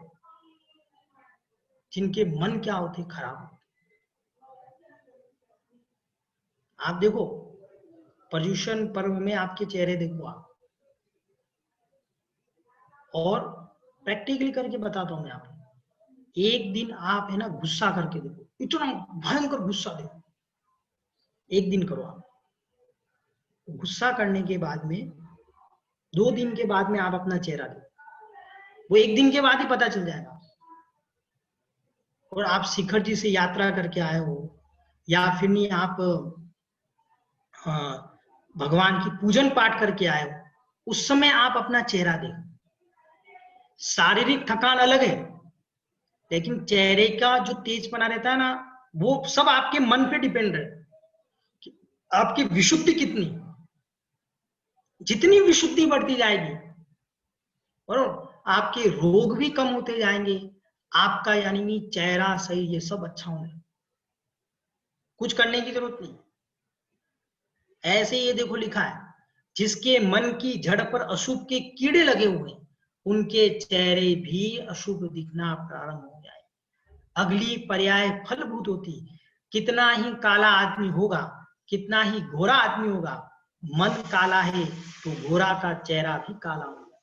जिनके मन क्या होते खराब। आप देखो पर्यूषण पर्व में आपके चेहरे देखो आप, और प्रैक्टिकली करके बताता हूं मैं आपको। एक दिन आप है ना गुस्सा करके देखो, इतना भयंकर गुस्सा देखो, एक दिन करो आप। गुस्सा करने के बाद में 2 दिन के बाद में आप अपना चेहरा देखो, वो एक दिन के बाद ही पता चल जाएगा। और आप शिखर जी से यात्रा करके आए हो या फिर नहीं आप भगवान की पूजन पाठ करके आए हो, उस समय आप अपना चेहरा देखो। शारीरिक थकान अलग है, लेकिन चेहरे का जो तेजपना रहता है ना, वो सब आपके मन पे डिपेंड है कि आपकी विशुद्धि कितनी। जितनी विशुद्धि बढ़ती जाएगी और आपके रोग भी कम होते जाएंगे, आपका यानी कि चेहरा सही, ये सब अच्छा होने, कुछ करने की जरूरत नहीं। ऐसे ये देखो लिखा है, जिसके मन की जड़ पर अशुभ के कीड़े लगे हुए, उनके चेहरे भी अशुभ दिखना प्रारंभ हो जाए। अगली पर्याय फलभूत होती, कितना ही काला आदमी होगा, कितना ही गोरा आदमी होगा, मन काला है तो गोरा का चेहरा भी काला होगा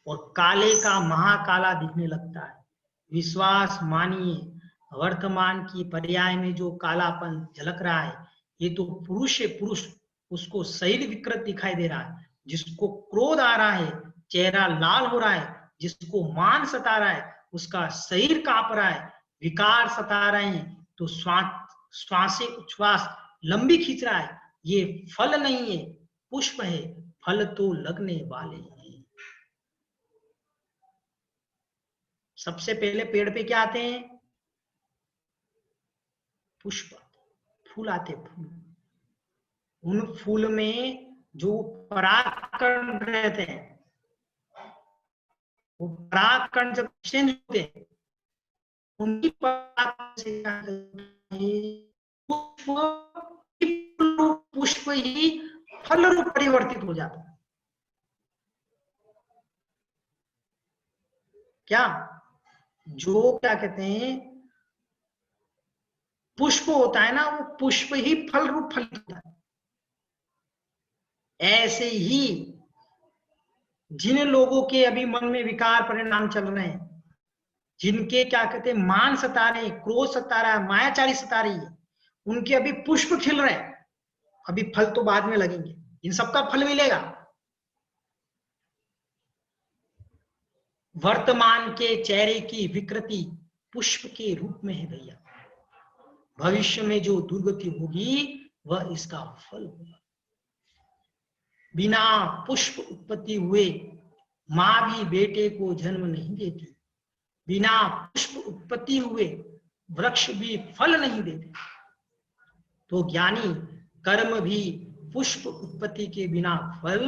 और काले का महाकाला दिखने लगता है। विश्वास मानिए, वर्तमान की पर्याय में जो कालापन झलक रहा है, ये तो पुरुष है, पुरुष, उसको शरीर विकृत दिखाई दे रहा है। जिसको क्रोध आ रहा है, चेहरा लाल हो रहा है, जिसको मान सता रहा है, उसका शरीर कांप रहा है, विकार सता रहे हैं, तो श्वास उच्छ्वास लंबी खींच रहा है। ये फल नहीं है, पुष्प है, फल तो लगने वाले हैं। सबसे पहले पेड़ पे क्या आते हैं? पुष्प, फूल आते, फूल। उन फूल में जो परागकण रहते हैं, वो परागकण जब चेंज होते हैं, उनकी पुष्प ही फल रूप परिवर्तित हो जाता है। क्या जो क्या कहते हैं पुष्प होता है ना, वो पुष्प ही फल रूप फलित होता है। ऐसे ही जिन लोगों के अभी मन में विकार परिणाम चल रहे हैं, जिनके क्या कहते हैं मान सता रहे हैं, क्रोध सता रहा है, मायाचारी सता रही है, उनके अभी पुष्प खिल रहे हैं, अभी फल तो बाद में लगेंगे। इन सबका फल मिलेगा। वर्तमान के चेहरे की विकृति पुष्प के रूप में है भैया। भविष्य में जो दुर्गति होगी वह इसका फल होगा। बिना पुष्प उत्पत्ति हुए मां भी बेटे को जन्म नहीं देती, बिना पुष्प उत्पत्ति हुए वृक्ष भी फल नहीं देते। तो ज्ञानी कर्म भी पुष्प उत्पत्ति के बिना फल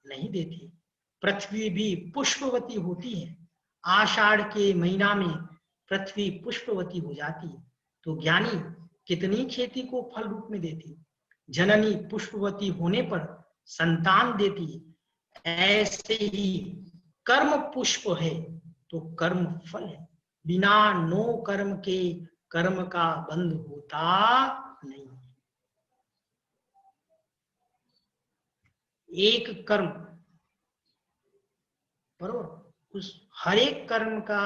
नहीं देती। पृथ्वी भी पुष्पवती होती है। आषाढ़ के महीना में पृथ्वी पुष्पवती हो जाती है। तो ज्ञानी कितनी खेती को फल रूप में देती। जननी पुष्पवती होने पर संतान देती है। ऐसे ही कर्म पुष्प है तो कर्म फल है। बिना नो कर्म के कर्म का बंध होता नहीं। एक कर्म बरोबर, उस हर एक कर्म का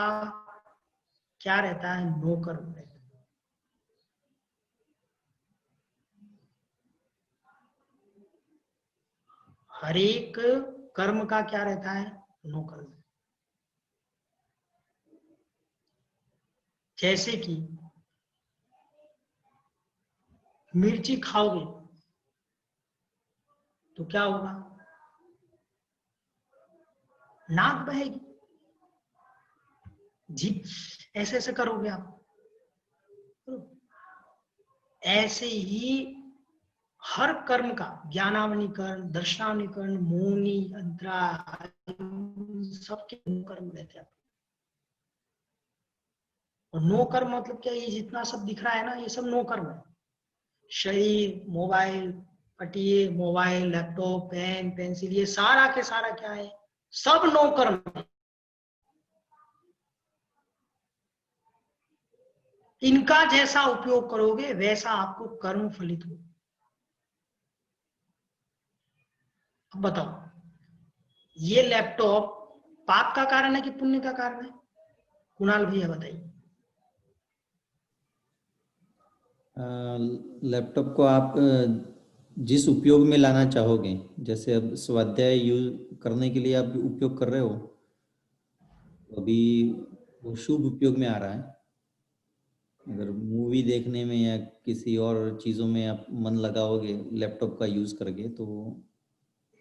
क्या रहता है? नो कर्म रहता है। हर एक कर्म का क्या रहता है? नो कर्म। जैसे कि मिर्ची खाओगे तो क्या होगा? नाक बहेगी, जीभ ऐसे ऐसे करोगे आप। ऐसे ही हर कर्म का ज्ञानावनीकरण, दर्शनावनीकरण, मौनी, अंतरा, सबके नो कर्म रहते हैं। और नो कर्म मतलब क्या, ये जितना सब दिख रहा है ना, ये सब नो कर्म है। शरीर, मोबाइल, पटिए, मोबाइल, लैपटॉप, पेन, पेंसिल, ये सारा के सारा क्या है, सब नो कर्म है। इनका जैसा उपयोग करोगे वैसा आपको कर्म फलित हो। अब बताओ, ये लैपटॉप पाप का कारण है कि पुण्य का कारण है? कुणाल भैया बताइए। लैपटॉप को आप जिस उपयोग में लाना चाहोगे, जैसे अब स्वाध्याय यूज करने के लिए आप उपयोग कर रहे हो, अभी वो शुभ उपयोग में आ रहा है। अगर मूवी देखने में या किसी और चीज़ों में आप मन लगाओगे लैपटॉप का यूज करके, तो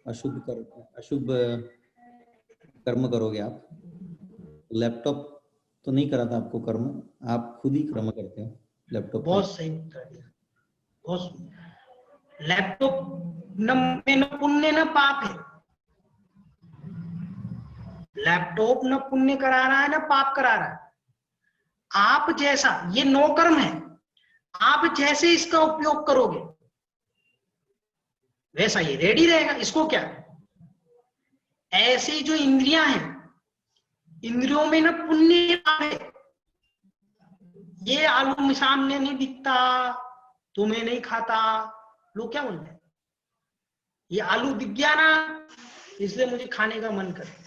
अशुभ कर्म करोगे आप। लैपटॉप तो नहीं कराता आपको कर्म, आप खुद ही कर्म करते हो लैपटॉप। बहुत सही उत्तर दिया, बहुत। लैपटॉप न पुण्य न पाप है। लैपटॉप न पुण्य करा रहा है न पाप करा रहा है। आप जैसा, ये नो कर्म है, आप जैसे इसका उपयोग करोगे वैसा ये रेडी रहेगा। इसको क्या, ऐसी जो इंद्रियां हैं, इंद्रियों में न पुण्य पाप है। ये आलू सामने नहीं दिखता तो मैं नहीं खाता, लोग क्या बोलते हैं, ये आलू दिख गया ना इसलिए मुझे खाने का मन करे।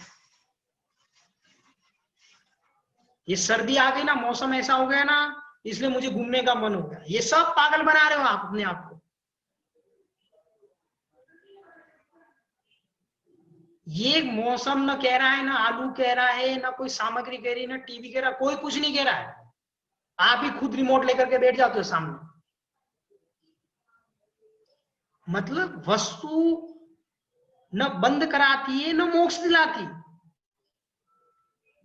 ये सर्दी आ गई ना, मौसम ऐसा हो गया ना इसलिए मुझे घूमने का मन हो गया। ये सब पागल बना रहे हो आप अपने आप को। ये मौसम न कह रहा है, ना आलू कह रहा है, ना कोई सामग्री कह रही है, ना टीवी कह रहा है, कोई कुछ नहीं कह रहा है। आप ही खुद रिमोट लेकर के बैठ जाते हो सामने। मतलब वस्तु न बंद कराती है न मोक्ष दिलाती।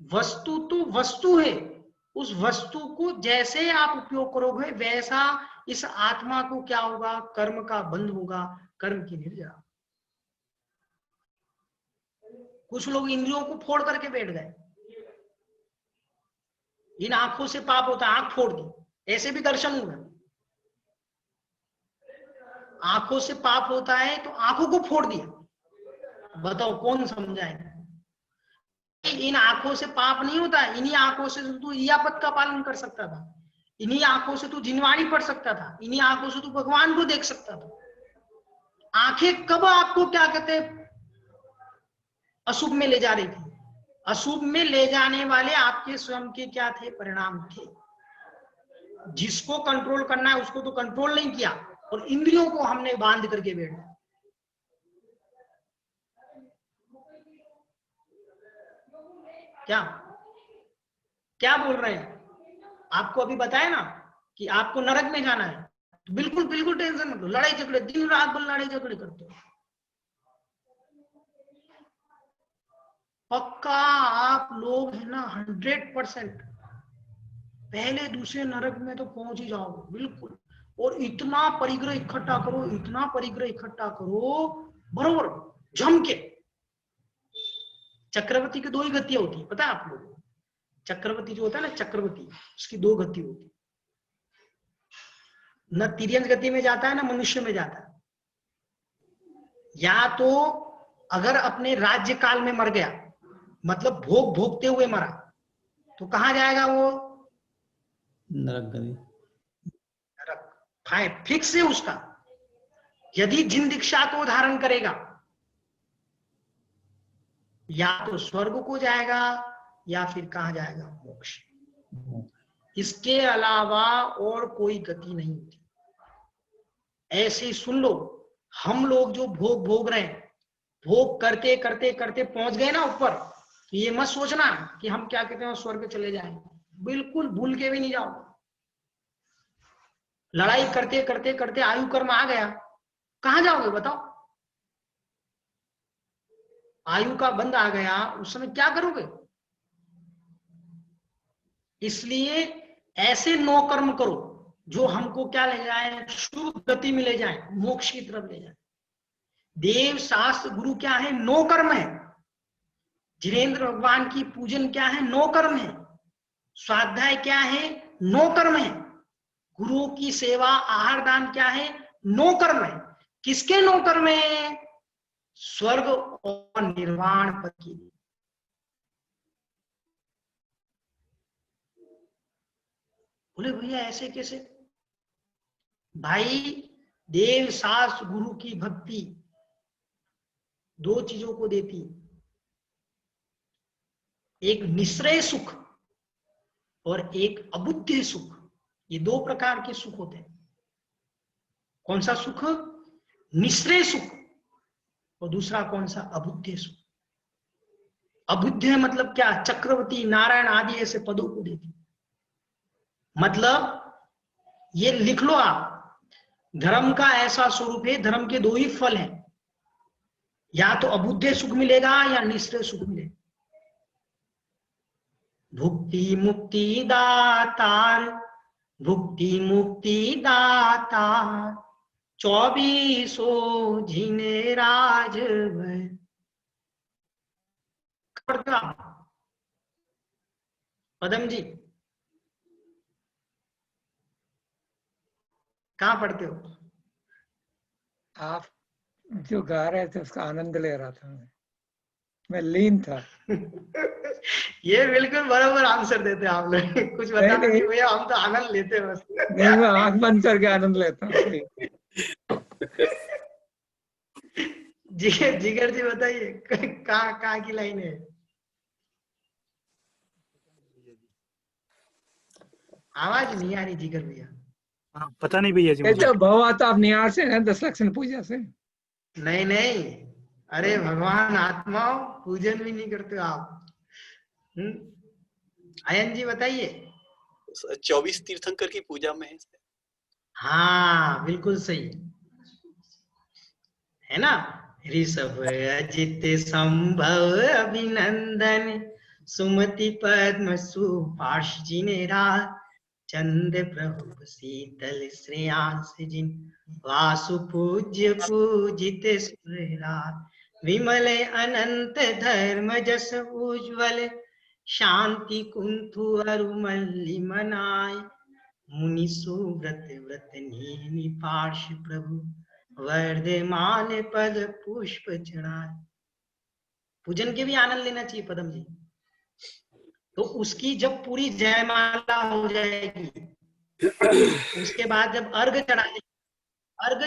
वस्तु तो वस्तु है, उस वस्तु को जैसे आप उपयोग करोगे वैसा इस आत्मा को क्या होगा, कर्म का बंध होगा, कर्म की निर्जरा। कुछ लोग इंद्रियों को फोड़ करके बैठ गए। इन आंखों से पाप होता है, आंख फोड़ दी, ऐसे भी दर्शन हुआ। आंखों से पाप होता है तो आंखों को फोड़ दिया। बताओ कौन समझाएगा? इन आंखों से पाप नहीं होता, इन्हीं आंखों से तू इयापत का पालन कर सकता था, इन्हीं आंखों से तू जिनवाणी पढ़ सकता था, इन्हीं आंखों से तू भगवान को देख सकता था। आंखें कब आपको क्या कहते अशुभ में ले जा रही थी? अशुभ में ले जाने वाले आपके स्वयं के क्या थे, परिणाम थे। जिसको कंट्रोल करना है उसको तो कंट्रोल नहीं किया और इंद्रियों को हमने बांध करके बैठा। क्या क्या बोल रहे हैं? आपको अभी बताया ना कि आपको नरक में जाना है, तो बिल्कुल बिल्कुल टेंशन मत लो। लड़ाई झगड़े दिन रात भर लड़ाई झगड़े करते हो, पक्का आप लोग है ना 100% पहले दूसरे नरक में तो पहुंच ही जाओगे बिल्कुल। और इतना परिग्रह इकट्ठा करो, इतना परिग्रह इकट्ठा करो, बरोबर जम के। चक्रवर्ती की दो ही गतियां होती है, पता है आप लोगों को? चक्रवर्ती जो होता है ना, चक्रवर्ती, उसकी दो गति होती है, न तिर्यंत गति में जाता है ना मनुष्य में जाता है। या तो अगर अपने राज्य काल में मर गया, मतलब भोग भोगते हुए मरा, तो कहां जाएगा वो? नरक गति। नरक फिक्स है उसका। यदि जिन दीक्षा को धारण करेगा, या तो स्वर्ग को जाएगा या फिर कहां जाएगा? मोक्ष। इसके अलावा और कोई गति नहीं होती। ऐसे ही सुन लो, हम लोग जो भोग भोग रहे हैं, भोग करते करते करते पहुंच गए ना ऊपर, तो ये मत सोचना कि हम क्या कहते हैं स्वर्ग चले जाएंगे। बिल्कुल भूल के भी नहीं जाओ। लड़ाई करते करते करते आयु कर्म आ गया, कहां जाओगे बताओ? आयु का बंध आ गया, उस समय क्या करोगे? इसलिए ऐसे नो कर्म करो जो हमको क्या ले जाए, शुभ गति में ले जाए, मोक्ष की तरफ ले जाए। देव शास्त्र गुरु क्या है, नो कर्म है। जिनेंद्र भगवान की पूजन क्या है, नो कर्म है। स्वाध्याय क्या है, नो कर्म है। गुरुओं की सेवा आहार दान क्या है, नो कर्म है। किसके नो कर्म है, स्वर्ग और निर्वाण पद की। बोले भैया ऐसे कैसे? भाई देव शास्त्र गुरु की भक्ति दो चीजों को देती, एक निश्रय सुख और एक अबुद्धि सुख। ये दो प्रकार के सुख होते हैं। कौन सा सुख, निश्रय सुख, और दूसरा कौन सा, अबुद्धि सुख। अबुद्धि मतलब क्या, चक्रवर्ती नारायण आदि ऐसे पदों को देती। मतलब ये लिख लो आप, धर्म का ऐसा स्वरूप है, धर्म के दो ही फल हैं, या तो अबुद्धि सुख मिलेगा या निश्रय सुख मिलेगा। भुक्ति मुक्ति दातार, भुक्ति मुक्ति दातार, 24 जिने राज पदम जी कहाँ पढ़ते हो? आप जो गा रहे थे उसका आनंद ले रहा था मैं लीन था। ये बिल्कुल बराबर आंसर देते हैं आप लोग। कुछ बता नहीं भैया, हम तो आनंद लेते हैं बस। नहीं, मैं आंख बंद करके आनंद लेता हूँ। जिगर जी बताइए, कहाँ की लाइन है? आवाज नहीं आ रही जिगर भैया। पता नहीं भैया जी। तो भवा तो आप निहार से हैं, 10 लक्षण पूजा से। नहीं नहीं, अरे भगवान आत्मा, पूजन भी नहीं करते आप। आयन जी बताइए। 24 तीर्थंकर की पूजा में है। हाँ बिल्कुल सही है ना। ऋषभ अजित संभव अभिनंदन, सुमति पद्म सुपाश जिनेरा, चंद प्रभु शीतल श्रेयांस जिन, वासु पूज्य पूजित सुरा, विमल अनंत धर्म जस उज्ज्वल, शांति कुंथु अरुमल्लि मनाय, मुनि सुव्रत व्रत नेमि पार्श प्रभु, वर्धमान पद पुष्प चढ़ाए। पूजन के भी आनंद लेना चाहिए पदम जी। तो उसकी जब पूरी जयमाला हो जाएगी, उसके बाद जब अर्घ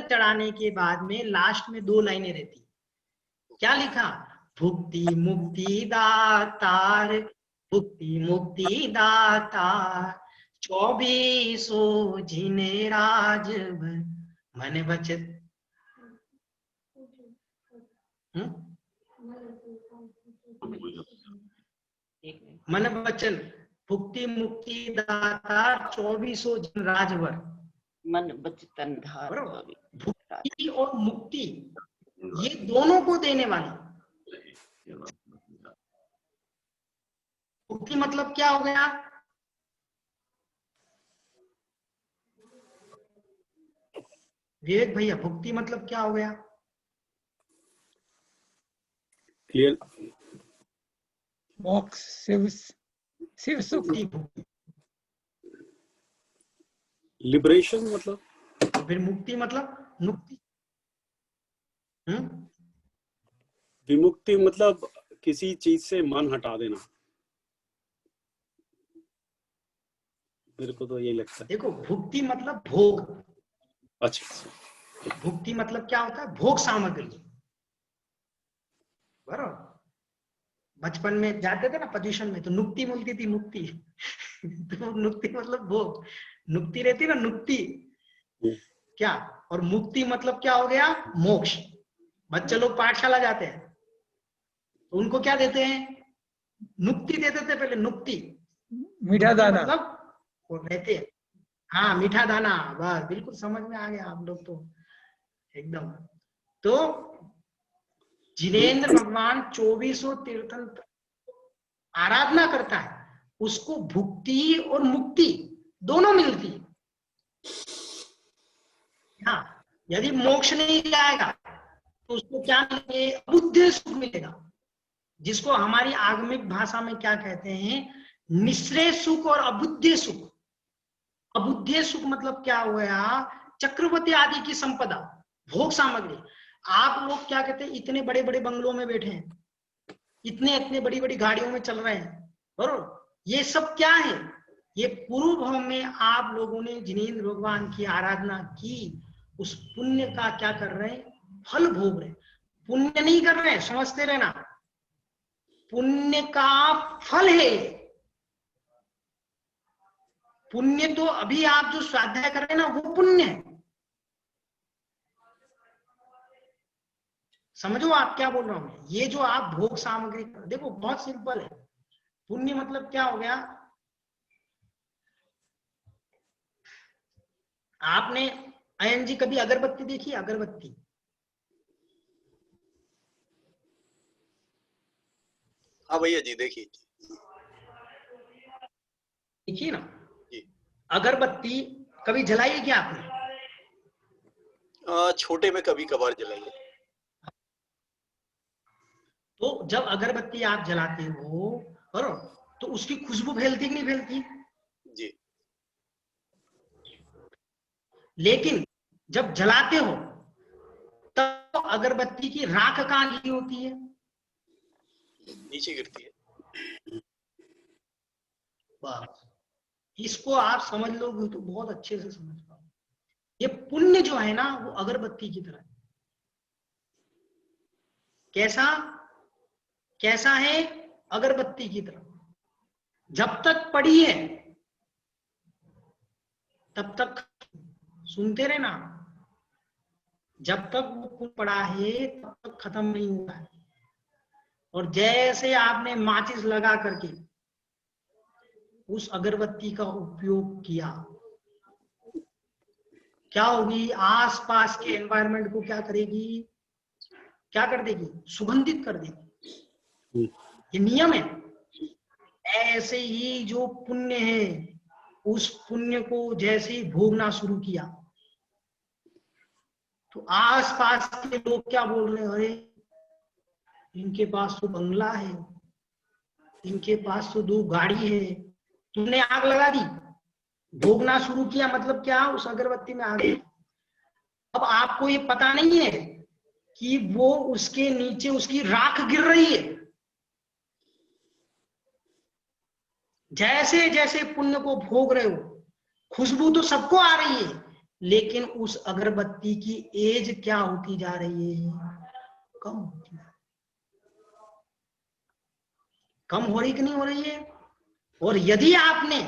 चढ़ाने के बाद में लास्ट में 2 लाइनें रहती। क्या लिखा, भुक्ति मुक्ति दातार, भुक्ति मुक्ति दातार, 24 जिने राज मन बचत। मन बचन, भुक्ति मुक्ति दातार, 24 जन राजवर, मन बचतन धार। भुक्ति और मुक्ति ये दोनों को देने वाली। भुक्ति मतलब क्या हो गया, विवेक भैया, भुक्ति मतलब क्या हो गया? क्लियर? मोक्ष, शिव सुख, लिबरेशन मतलब। फिर मुक्ति मतलब मुक्ति। विमुक्ति मतलब किसी चीज से मन हटा देना। मेरे को तो यही लगता है। देखो भुक्ति मतलब भोग। अच्छा, भुक्ति मतलब क्या होता है, भोग सामग्री। बराबर, बचपन में जाते थे ना पोजीशन में, तो नुक्ति मिलती थी, नुक्ति। तो नुक्ति मतलब भोग, नुक्ति रहती ना, नुक्ति क्या। और मुक्ति मतलब क्या हो गया, मोक्ष। बच्चे लोग पाठशाला जाते हैं तो उनको क्या देते हैं, नुक्ति देते थे पहले, नुक्ति, मीठा दाना मतलब वो रहते हैं। हाँ मीठा दाना, बस बिल्कुल समझ में आ गया आप लोग तो एकदम। तो जिनेंद्र भगवान 24 तीर्थंकर आराधना करता है, उसको भुक्ति और मुक्ति दोनों मिलती है। हाँ, यदि मोक्ष नहीं जाएगा तो उसको क्या मिलेगा? अबुद्धि सुख मिलेगा, जिसको हमारी आगमिक भाषा में क्या कहते हैं? निश्रेय सुख और अबुद्धि सुख। अबुद्धि सुख मतलब क्या हो गया? चक्रवर्ती आदि की संपदा, भोग सामग्री। आप लोग क्या कहते हैं? इतने बड़े बड़े बंगलों में बैठे हैं, इतने इतने बड़ी बड़ी गाड़ियों में चल रहे हैं, बरोबर? ये सब क्या है? ये पूर्व भाव में आप लोगों ने जिनेंद्र भगवान की आराधना की, उस पुण्य का क्या कर रहे हैं? फल भोग रहे हैं। पुण्य नहीं कर रहे हैं, समझते रहना, पुण्य का फल है। पुण्य तो अभी आप जो स्वाध्याय कर रहे हैं ना, वो पुण्य है। समझो आप क्या बोल रहा हूं मैं। ये जो आप भोग सामग्री, देखो बहुत सिंपल है। पुण्य मतलब क्या हो गया? आपने अयन जी कभी अगरबत्ती देखी? अगरबत्ती हाँ भैया जी, देखिए देखिए ना, जी। अगरबत्ती कभी जलाई है क्या आपने? छोटे में कभी कभार जलाइए। तो जब अगरबत्ती आप जलाते हो, बरोबर, तो उसकी खुशबू फैलती कि नहीं फैलती? जी। लेकिन जब जलाते हो तब अगरबत्ती की राख कहां गिरी होती है? नीचे गिरती है। बस इसको आप समझ लोगे तो बहुत अच्छे से समझ पाओगे। ये पुण्य जो है ना, वो अगरबत्ती की तरह है। कैसा कैसा है? अगरबत्ती की तरह। जब तक पड़ी है तब तक सुनते रहना, जब तक वो पुण्य पड़ा है तब तक खत्म नहीं हुआ है। और जैसे आपने माचिस लगा करके उस अगरबत्ती का उपयोग किया, क्या होगी? आसपास के एनवायरनमेंट को क्या करेगी? क्या कर देगी? सुगंधित कर देगी। ये नियम है। ऐसे ही जो पुण्य है, उस पुण्य को जैसे ही भोगना शुरू किया तो आसपास के लोग क्या बोल रहे हैं? अरे इनके पास तो बंगला है, इनके पास तो 2 गाड़ी है। तुमने आग लगा दी, भोगना शुरू किया, मतलब क्या? उस अगरबत्ती में आग। अब आपको ये पता नहीं है कि वो उसके नीचे उसकी राख गिर रही है। जैसे जैसे पुण्य को भोग रहे हो, खुशबू तो सबको आ रही है, लेकिन उस अगरबत्ती की एज क्या होती जा रही है? कम होती है। कम हो रही कि नहीं हो रही है? और यदि आपने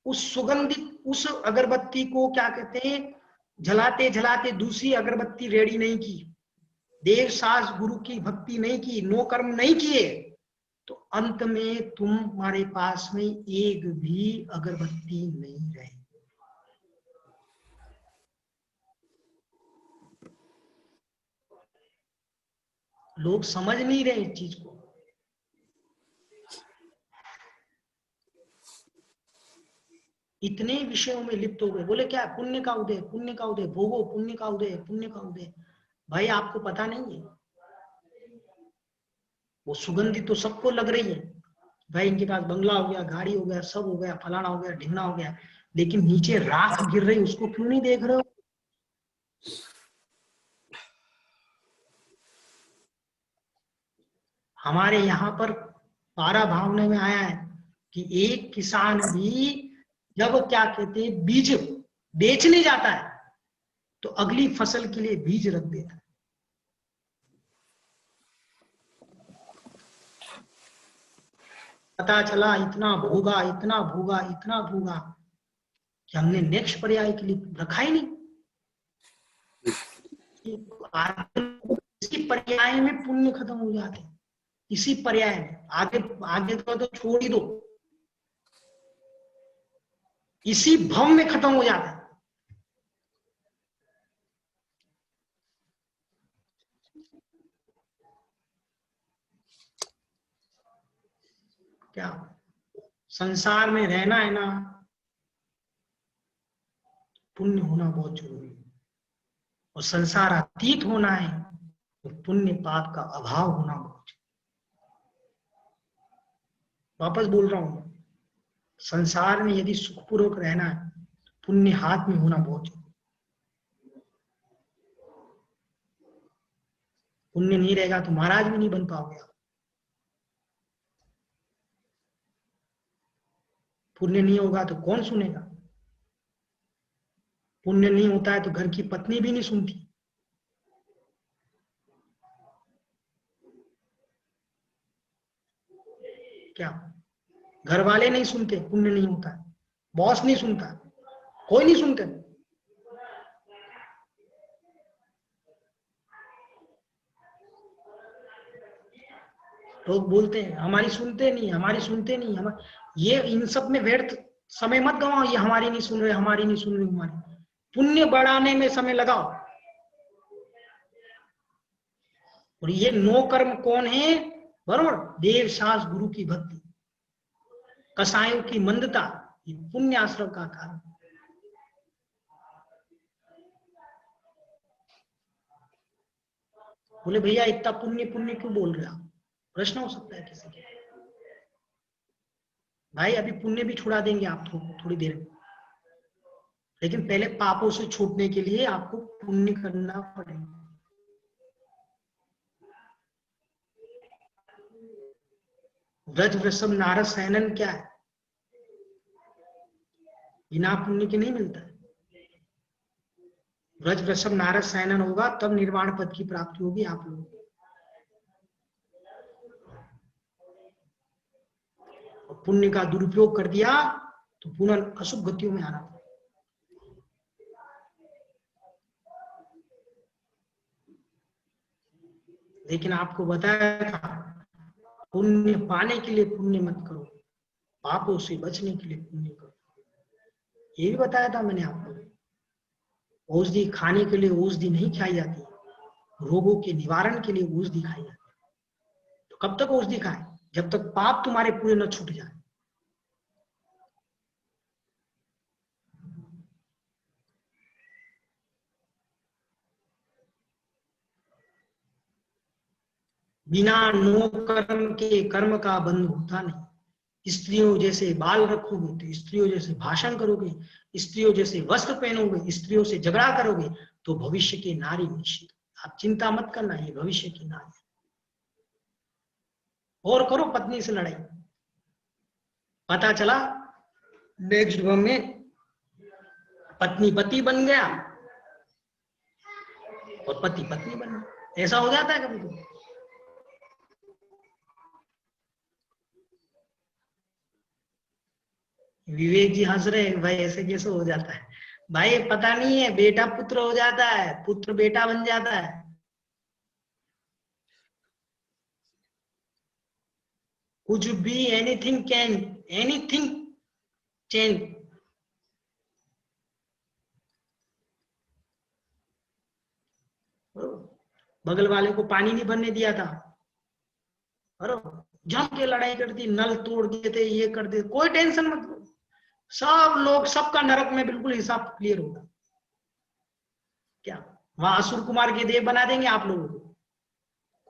उस सुगंधित उस अगरबत्ती को क्या कहते हैं, जलाते जलाते दूसरी अगरबत्ती रेडी नहीं की, देव सास गुरु की भक्ति नहीं की, नो कर्म नहीं किए, तो अंत में तुम्हारे पास में एक भी अगरबत्ती नहीं रहे। लोग समझ नहीं रहे इस चीज को। इतने विषयों में लिप्त हो गए। बोले क्या? पुण्य का उदय, पुण्य का उदय, भोगो पुण्य का उदय, पुण्य का उदय। भाई आपको पता नहीं है, वो सुगंधी तो सबको लग रही है। भाई इनके पास बंगला हो गया, गाड़ी हो गया, सब हो गया, फलाना हो गया, ढिमना हो गया, लेकिन नीचे राख गिर रही, उसको क्यों नहीं देख रहे हो? हमारे यहाँ पर पारा भावने में आया है कि एक किसान भी जब क्या कहते हैं बीज बेचने जाता है तो अगली फसल के लिए बीज रख देता है। पता चला इतना भोगा, इतना भोगा, इतना भोगा कि हमने नेक्स्ट पर्याय के लिए रखा ही नहीं। इसी पर्याय में पुण्य खत्म हो जाते हैं, इसी पर्याय में। आगे आगे तो छोड़ ही दो, इसी भव में खत्म हो जाता है। क्या संसार में रहना है ना, पुण्य होना बहुत जरूरी है। और संसार अतीत होना है तो पुण्य पाप का अभाव होना बहुत जरूरी। वापस बोल रहा हूं, संसार में यदि सुखपूर्वक रहना है पुण्य हाथ में होना बहुत जरूरी। पुण्य नहीं रहेगा तो महाराज भी नहीं बन पाओगे आप। पुण्य नहीं होगा तो कौन सुनेगा? पुण्य नहीं होता है तो घर की पत्नी भी नहीं सुनती। क्या घर वाले नहीं सुनते? पुण्य नहीं होता है, बॉस नहीं सुनता, कोई नहीं सुनते। लोग बोलते हैं हमारी सुनते नहीं, हमारी सुनते नहीं, ये इन सब में व्यर्थ समय मत गवाओ। ये हमारी नहीं सुन रहे, हमारी नहीं सुन रहे, हमारी। पुण्य बढ़ाने में समय लगाओ। और ये 9 कर्म कौन है? बरोबर, देव शास गुरु की भक्ति, कसायों की मंदता, ये पुण्य आश्रम का कारण। बोले भैया इतना पुण्य पुण्य क्यों बोल रहे आप? प्रश्न हो सकता है किसी के। भाई अभी पुण्य भी छुड़ा देंगे आप थोड़ी देर में, लेकिन पहले पापों से छूटने के लिए आपको पुण्य करना पड़ेगा। व्रज वृषभ नारद सैनन क्या है? बिना पुण्य के नहीं मिलता है। व्रज वृषभ नारद सैनन होगा तब निर्वाण पद की प्राप्ति होगी आप लोगों को। पुण्य का दुरुपयोग कर दिया तो पुनः अशुभ गतियों में आना। लेकिन आपको बताया था पुण्य पाने के लिए पुण्य मत करो, पापों से बचने के लिए पुण्य करो। ये भी बताया था मैंने आपको। औषधि खाने के लिए औषधि नहीं खाई जाती, रोगों के निवारण के लिए औषधि खाई जाती है। तो कब तक औषधि खाए? जब तक पाप तुम्हारे पूरे न छूट जाए। बिना 9 कर्म के कर्म का बंध होता नहीं। स्त्रियों जैसे बाल रखोगे तो स्त्रियों जैसे भाषण करोगे, स्त्रियों जैसे वस्त्र पहनोगे, स्त्रियों से झगड़ा करोगे तो भविष्य की नारी निश्चित। आप चिंता मत करना, ये भविष्य की नारी। और करो पत्नी से लड़ाई। पता चला नेक्स्ट जन्म में पत्नी पति बन गया और पति पत्नी बन गया। ऐसा हो जाता है कभी कभी। विवेक जी हंस रहे भाई, ऐसे कैसे हो जाता है? भाई पता नहीं है, बेटा पुत्र हो जाता है, पुत्र बेटा बन जाता है। कुछ भी, एनीथिंग कैन, एनीथिंग चेंज। बगल वाले को पानी नहीं भरने दिया था, बराबर, जम के लड़ाई करती, नल तोड़ देते, ये कर देते। कोई टेंशन मत लो, सब लोग, सबका नरक में बिल्कुल हिसाब क्लियर होगा। क्या वहां असुर कुमार के देव बना देंगे आप लोगों को?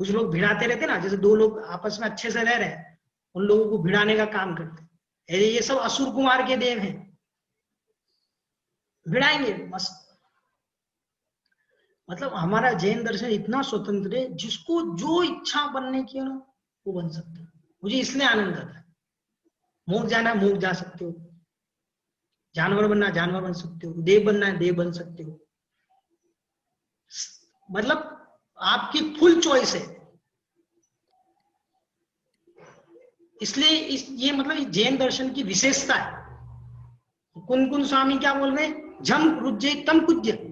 कुछ लोग भिड़ाते रहते ना, जैसे 2 लोग आपस में अच्छे से रह रहे हैं, उन लोगों को भिड़ाने का काम करते। ये सब असुर कुमार के देव हैं, भिड़ाएंगे मस्त। मतलब हमारा जैन दर्शन इतना स्वतंत्र है, जिसको जो इच्छा बनने की ना वो बन सकता है। मुझे इसलिए आनंद आता है। मोक्ष जाना है मोक्ष जा सकते हो, जानवर बनना जानवर बन सकते हो, देव बनना है देव बन सकते हो। मतलब आपकी फुल चॉइस है। इसलिए ये मतलब जैन दर्शन की विशेषता है। कुन स्वामी क्या बोल रहे हैं? झम रुज्जे तम कुज्य।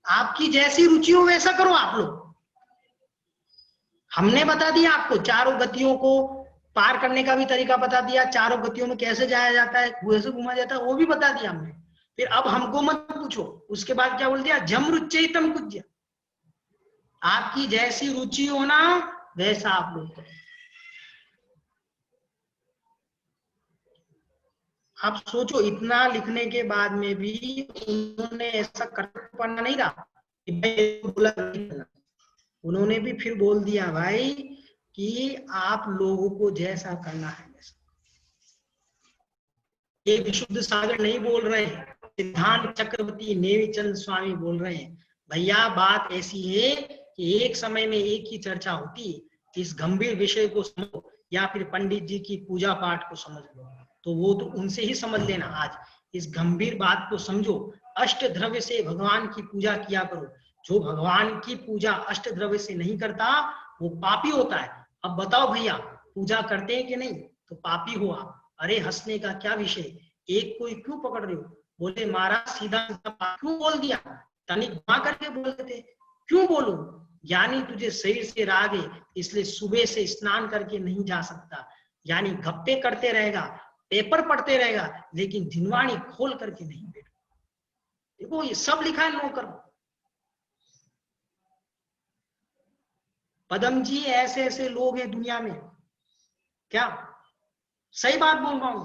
आपकी जैसी रुचि हो वैसा करो आप लोग। हमने बता दिया आपको, चारों गतियों को पार करने का भी तरीका बता दिया, चारों गतियों में कैसे जाया जाता है, कैसे घूमा जाता है, वो भी बता दिया हमने। फिर अब हमको मत पूछो, उसके बाद क्या बोल दिया? झम रुच्चे तम कुज्य। आपकी जैसी रुचि हो ना वैसा आप लोग करो। आप सोचो, इतना लिखने के बाद में भी उन्होंने ऐसा करना नहीं रहा कि भाई बोला नहीं करना। उन्होंने भी फिर बोल दिया भाई कि आप लोगों को जैसा करना है वैसा। ये विशुद्ध सागर नहीं बोल रहे हैं, सिद्धांत चक्रवर्ती नेमीचंद स्वामी बोल रहे हैं। भैया बात ऐसी है कि एक समय में एक ही चर्चा होती है, इस गंभीर विषय को समझो या फिर पंडित जी की पूजा पाठ को समझ लो, तो वो तो उनसे ही समझ लेना। आज इस गंभीर बात को समझो, अष्ट द्रव्य से भगवान की पूजा किया करो। जो भगवान की पूजा अष्ट द्रव्य से नहीं करता वो पापी होता है। अब बताओ भैया, पूजा करते हैं कि नहीं? तो पापी हुआ। अरे हंसने का क्या विषय, एक कोई क्यों पकड़ रहे हो? बोले महाराज सीधा क्यों बोल दिया, तनिक घुमा करके बोलते थे। क्यों बोलूं? यानी तुझे शरीर से राग है, इसलिए सुबह से स्नान करके नहीं जा सकता, यानी गप्पे करते रहेगा, पेपर पढ़ते रहेगा, लेकिन जिनवाणी खोल करके नहीं बैठ। देखो ये सब लिखा है नौकर। पदम जी, ऐसे ऐसे लोग हैं दुनिया में, क्या सही बात बोल रहा हूं?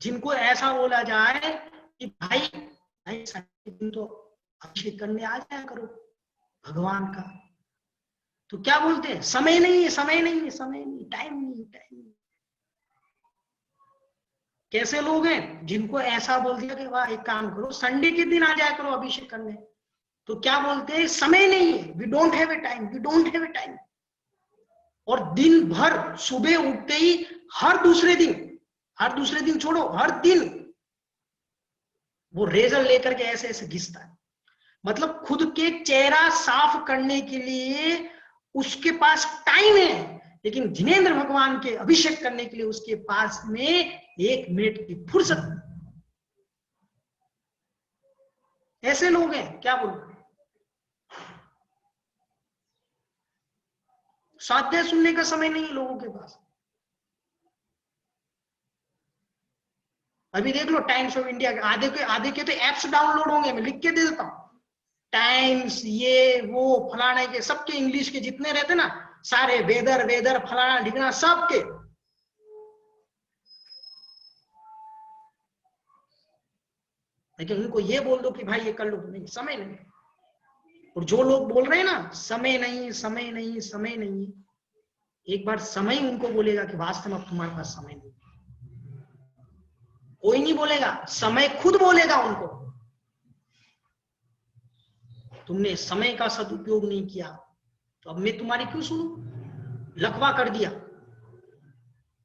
जिनको ऐसा बोला जाए कि भाई भाई दिन तो अभिषेक करने आ जाया करो भगवान का, तो क्या बोलते हैं? समय नहीं है, समय नहीं है, समय नहीं, टाइम नहीं, टाइम नहीं। कैसे लोग हैं जिनको ऐसा बोल दिया कि वाह एक काम करो, संडे के दिन आ जाया करो अभिषेक करने, तो क्या बोलते हैं? समय नहीं है, we don't have a time, we don't have a time. और दिन भर सुबह उठते ही हर दूसरे दिन छोड़ो, हर दिन वो रेजर लेकर के ऐसे ऐसे घिसता है। मतलब खुद के चेहरा साफ करने के लिए उसके पास टाइम है, लेकिन जिनेंद्र भगवान के अभिषेक करने के लिए उसके पास में 1 मिनट की फुर्सत। ऐसे लोग हैं, क्या बोलूं? स्वाध्याय सुनने का समय नहीं है लोगों के पास। अभी देख लो टाइम्स ऑफ इंडिया के आधे के तो एप्स डाउनलोड होंगे, मैं लिख के दे देता हूं। टाइम्स, ये वो फलाने के, सबके इंग्लिश के जितने रहते ना, सारे वेदर फलाना लिखना सबके। लेकिन उनको ये बोल दो कि भाई ये कर लो, नहीं, समय नहीं। और जो लोग बोल रहे हैं ना समय नहीं, समय नहीं, समय नहीं, एक बार समय उनको बोलेगा कि वास्तव में तुम्हारे पास समय नहीं। कोई नहीं बोलेगा, समय खुद बोलेगा उनको, तुमने समय का सदुपयोग नहीं किया, तो अब मैं तुम्हारी क्यों सुनूं? लकवा कर दिया,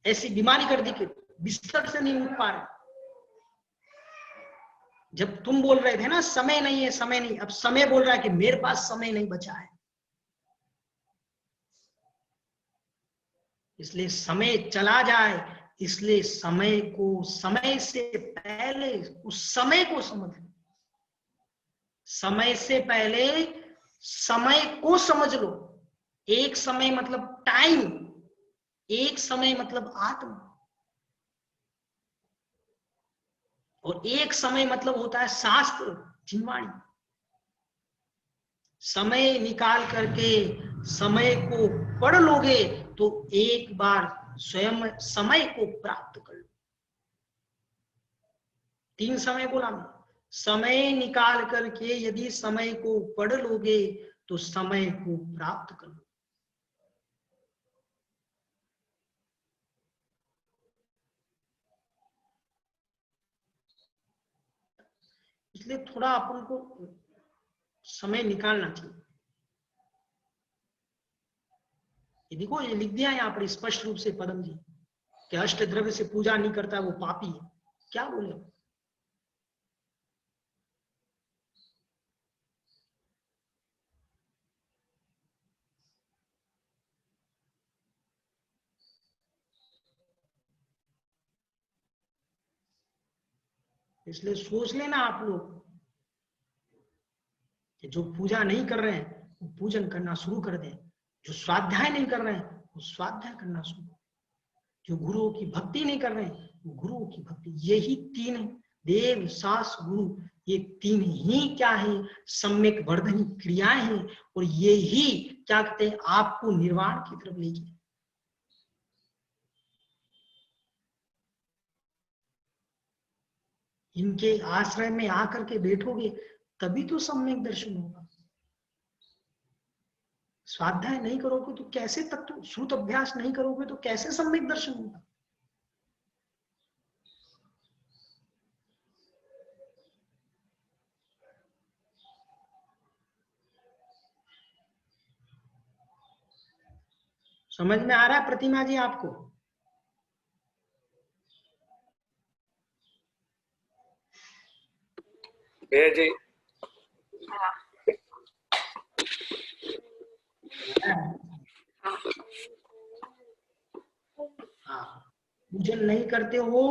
ऐसी बीमारी कर दी कि बिस्तर से नहीं उठ पा रहे। जब तुम बोल रहे थे ना समय नहीं है, समय नहीं, अब समय बोल रहा है कि मेरे पास समय नहीं बचा है। इसलिए समय चला जाए, इसलिए समय को समय से पहले उस समय को समझ लो। समय से पहले समय को समझ लो। एक समय मतलब टाइम, एक समय मतलब आत्मा, और एक समय मतलब होता है शास्त्र, जिनवाणी। समय निकाल करके समय को पढ़ लोगे तो एक बार स्वयं समय को प्राप्त कर लो। 3 समय बोला मैं, समय निकाल करके यदि समय को पढ़ लोगे तो समय को प्राप्त कर लो। इसलिए थोड़ा अपन को समय निकालना चाहिए। ये देखो, ये लिख दिया यहाँ पर स्पष्ट रूप से पदम जी कि अष्ट द्रव्य से पूजा नहीं करता वो पापी है। क्या बोले? इसलिए सोच लेना आप लोग कि जो पूजा नहीं कर रहे हैं वो पूजन करना शुरू कर दें, जो स्वाध्याय नहीं कर रहे हैं वो स्वाध्याय करना शुरू, जो गुरुओं की भक्ति नहीं कर रहे हैं वो गुरुओं की भक्ति। यही 3 देव शास्त्र गुरु, ये 3 ही क्या है? सम्यक वर्धनी क्रियाएं हैं, और ये ही क्या कहते हैं? आपको निर्वाण की तरफ ले जाए। इनके आश्रय में आकर के बैठोगे तभी तो सम्यक दर्शन होगा। स्वाध्याय नहीं करोगे तो कैसे तत्व श्रुत अभ्यास नहीं करोगे तो कैसे सम्यक दर्शन होगा। समझ में आ रहा है प्रतिमा जी आपको? जी हाँ, पूजन नहीं करते हो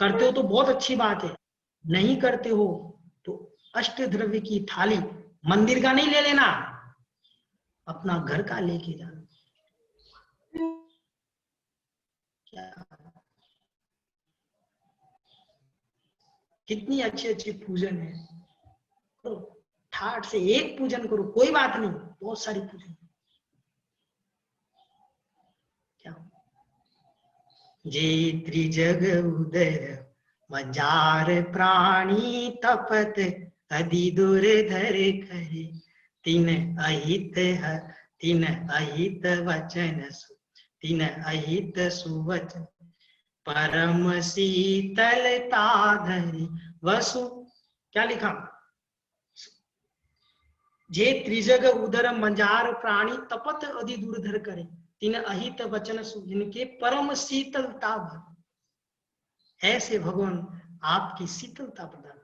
तो बहुत अच्छी बात है, नहीं करते हो तो अष्ट द्रव्य की थाली मंदिर का नहीं ले लेना, अपना घर का लेके जाना। क्या कितनी अच्छी अच्छी पूजन है, करो ठाट से एक पूजन करो, कोई बात नहीं, बहुत सारी पूजन। क्या जे त्रिजग उदर मजार प्राणी तपत अधि दुर्धर करे, तीन अहित वचन तीन अहित सुवचन परम शीतलता धरि वसु। क्या लिखा? जे त्रिजग उदर मंजार प्राणी तपत अधि दुर्धर करे, तीन अहित वचन जिनके परम शीतलता भर। ऐसे भगवान आपकी शीतलता प्रदान,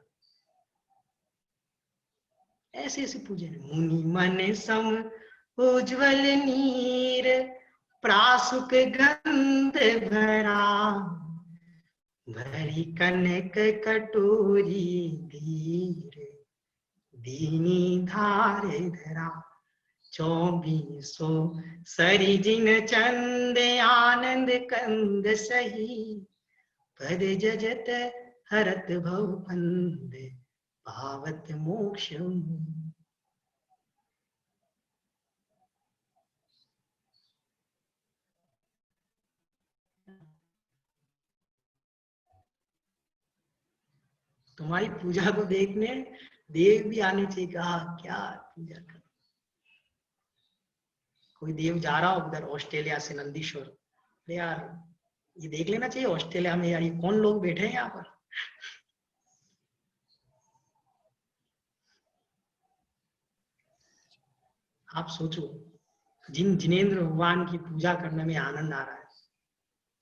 ऐसे ऐसे पूजन। मुनि मन सम उज्ज्वल नीर प्रासुक गंध भरा, भरी कनक कटोरी धीर दीनी धार धरा, 2400 सरिजिन चंद आनंद कंद सही, पद जजत हरत भव बंद पावत मोक्ष। तुम्हारी पूजा को देखने देव भी आने चाहिए। कहा क्या पूजा कर, कोई देव जा रहा हो उधर ऑस्ट्रेलिया से नंदीश्वर, अरे यार ये देख लेना चाहिए ऑस्ट्रेलिया में यार ये कौन लोग बैठे हैं यहाँ पर। आप सोचो, जिन जिनेंद्र भगवान की पूजा करने में आनंद आ रहा है,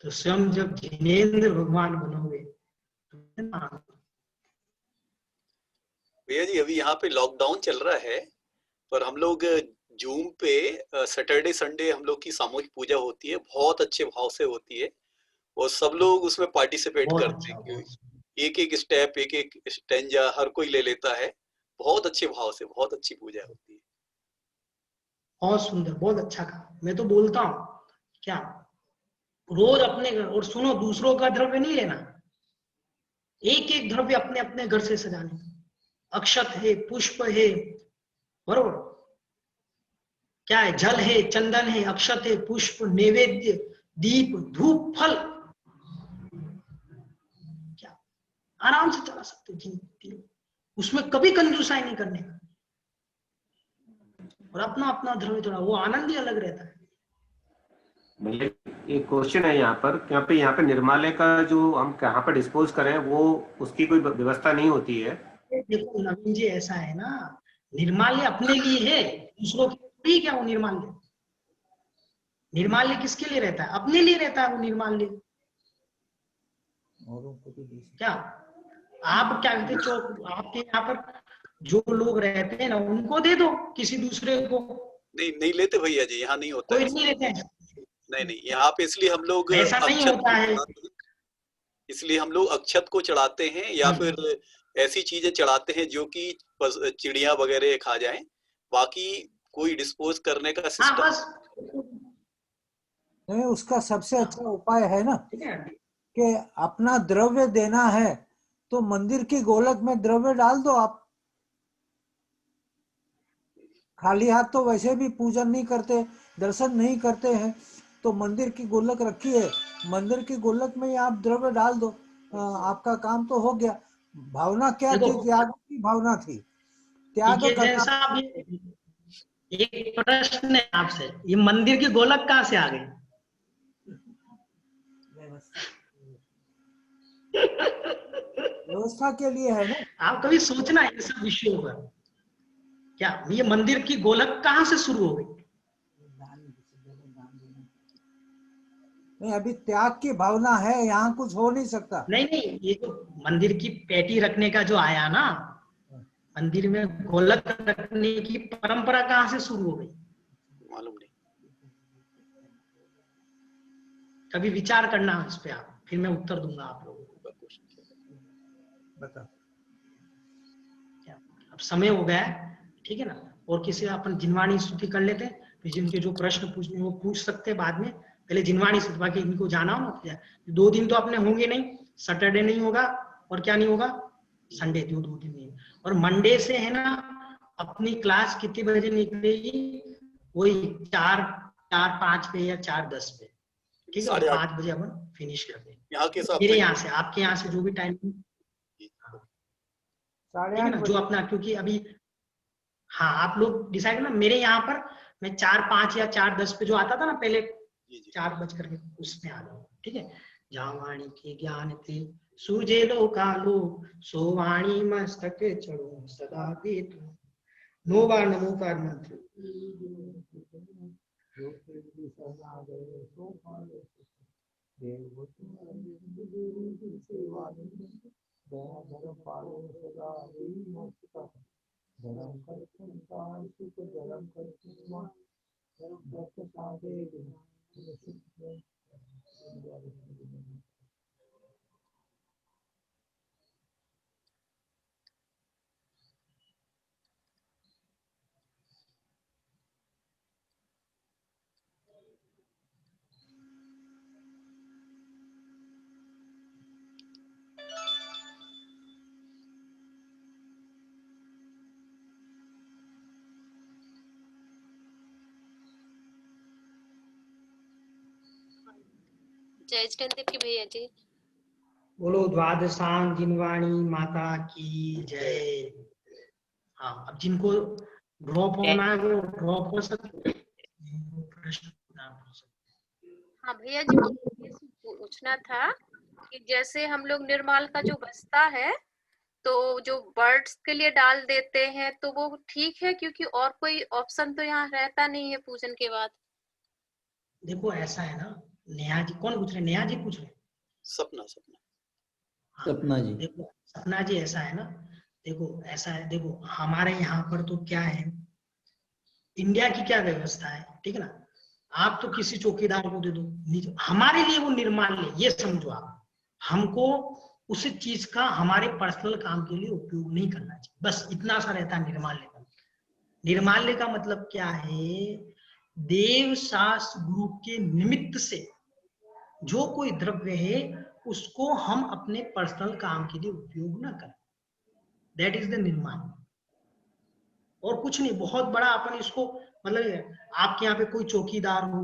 तो स्वयं जब जिनेंद्र भगवान बनोगे तो भैया जी अभी यहाँ पे लॉकडाउन चल रहा है, पर हम लोग जूम पे सैटरडे संडे हम लोग की सामूहिक पूजा होती है, बहुत अच्छे भाव से होती है और सब लोग उसमें पार्टिसिपेट करते हैं। एक एक स्टेप, एक एक स्टेंजा हर कोई ले लेता है, बहुत अच्छे भाव से, बहुत अच्छी पूजा होती है। बहुत सुंदर, बहुत अच्छा कहा। मैं तो बोलता हूँ क्या रोज अपने घर, और सुनो दूसरों का द्रव्य नहीं लेना, एक एक द्रव्य अपने अपने घर से सजाने। अक्षत है, पुष्प है, बरोबर, क्या है, जल है, चंदन है, अक्षत है, पुष्प, नैवेद्य, दीप, धूप, फल, क्या आराम से चला सकते हो। उसमें कभी कंजूसाई नहीं करने का, और अपना अपना द्रव्य थोड़ा, वो आनंद ही अलग रहता है। एक क्वेश्चन है यहाँ पर, यहाँ पे निर्माल्य का जो हम कहाँ पर डिस्पोज करें वो उसकी कोई व्यवस्था नहीं होती है। देखो नवीन जी, ऐसा है ना, निर्माल्य अपने लिए है, दूसरों के लिए क्या वो निर्माल्य? निर्माल्य किसके लिए रहता है? अपने लिए रहता है वो निर्माल्य। क्या आप क्या कहते हो, आपके यहाँ पर जो लोग रहते हैं ना उनको दे दो, किसी दूसरे को नहीं लेते भैया जी, यहाँ नहीं होता, कोई नहीं लेते हैं। नहीं यहाँ पे इसलिए हम लोग ऐसा नहीं होता है, इसलिए हम लोग अक्षत को चढ़ाते हैं या फिर ऐसी चीजें चढ़ाते हैं जो कि चिड़िया वगैरह खा जाएं, बाकी कोई डिस्पोज करने का सिस्टम नहीं। उसका सबसे अच्छा उपाय है ना कि अपना द्रव्य देना है तो मंदिर की गोलक में द्रव्य डाल दो। आप खाली हाथ तो वैसे भी पूजन नहीं करते, दर्शन नहीं करते हैं, तो मंदिर की गोलक रखी है, मंदिर की गोलक में आप द्रव्य डाल दो, आपका काम तो हो गया। भावना क्या थी? देखो त्याग की भावना थी। त्याग पीके जैन करना। साहब, एक प्रश्न है आपसे, ये मंदिर की गोलक कहाँ से आ गई? व्यवस्था के लिए है ना। आप कभी सोचना इन सब विषयों पर, क्या ये मंदिर की गोलक कहाँ से शुरू हो गई? नहीं, अभी त्याग की भावना है, यहाँ कुछ हो नहीं सकता। नहीं, ये जो मंदिर की पेटी रखने का जो आया ना, मंदिर में गोलक रखने की परंपरा कहाँ से शुरू हो गई? मालूम नहीं। कभी विचार करना इस पे आप, फिर मैं उत्तर दूंगा आप लोगों को। बता। अब समय हो गया है, ठीक है ना, और किसी अपन जिनवाणी स्तुति कर लेते हैं, फिर जिनके जो प्रश्न पूछने वो पूछ सकते हैं बाद में। पहले जिनवाणी स्तुति, बाकी इनको जाना हो ना, 2 दिन तो अपने होंगे नहीं, सैटरडे नहीं होगा और क्या नहीं होगा, संडे, 2 दिन नहीं। और मंडे से है ना अपनी क्लास कितने बजे निकलेगी? वही 4:05 पे या 4:10 पे, ठीक है, 5 बजे अपन फिनिश कर देंगे यहाँ के हिसाब मेरे से। यहाँ से, आपके यहाँ से जो भी टाइम, ठीक है ना, जो अपना, क्योंकि अभी हाँ आप लोग डिसाइड ना, मेरे यहाँ पर मैं 4:05 या 4:10 पे जो आता था ना पहले, 4 बज करके उसमें आ जाओ, ठीक है। जावाणी के ज्ञान थे सूझे लो कालो, सोवाणी मस्तक चढ़ो सदा दे तू, नो बार नमोकार मंत्र। जय जिनेंद्र की भैया जी। बोलो द्वादशांग जिनवाणी माता की जय। हाँ, अब जिनको ड्रॉप होना है वो ड्रॉप हो सकते हैं। हाँ भैया जी, मुझे ये पूछना था कि जैसे हम लोग निर्माल का जो बस्ता है तो जो बर्ड्स के लिए डाल देते हैं तो वो ठीक है, क्योंकि और कोई ऑप्शन तो यहाँ रहता नहीं है पूजन के बाद। देखो ऐसा है ना, नेहा जी, कौन पूछ रहे? नेहा जी पूछ रहे? सपना सपना जी। देखो सपना जी, ऐसा है ना, देखो ऐसा है, देखो हमारे यहाँ पर तो क्या है, इंडिया की क्या व्यवस्था है, ठीक है ना, आप तो किसी चौकीदार को दे दो, हमारे लिए वो निर्माल्य, ये समझो आप, हमको उस चीज का हमारे पर्सनल काम के लिए उपयोग नहीं करना चाहिए, बस इतना सा रहता है निर्माल्य का। निर्माल्य का मतलब क्या है? देव शास्त्र गुरु के निमित्त से जो कोई द्रव्य है उसको हम अपने पर्सनल काम के लिए उपयोग ना करें, दैट इज द निर्माल्य। और कुछ नहीं, बहुत बड़ा अपन इसको, मतलब आपके यहाँ पे कोई चौकीदार हो,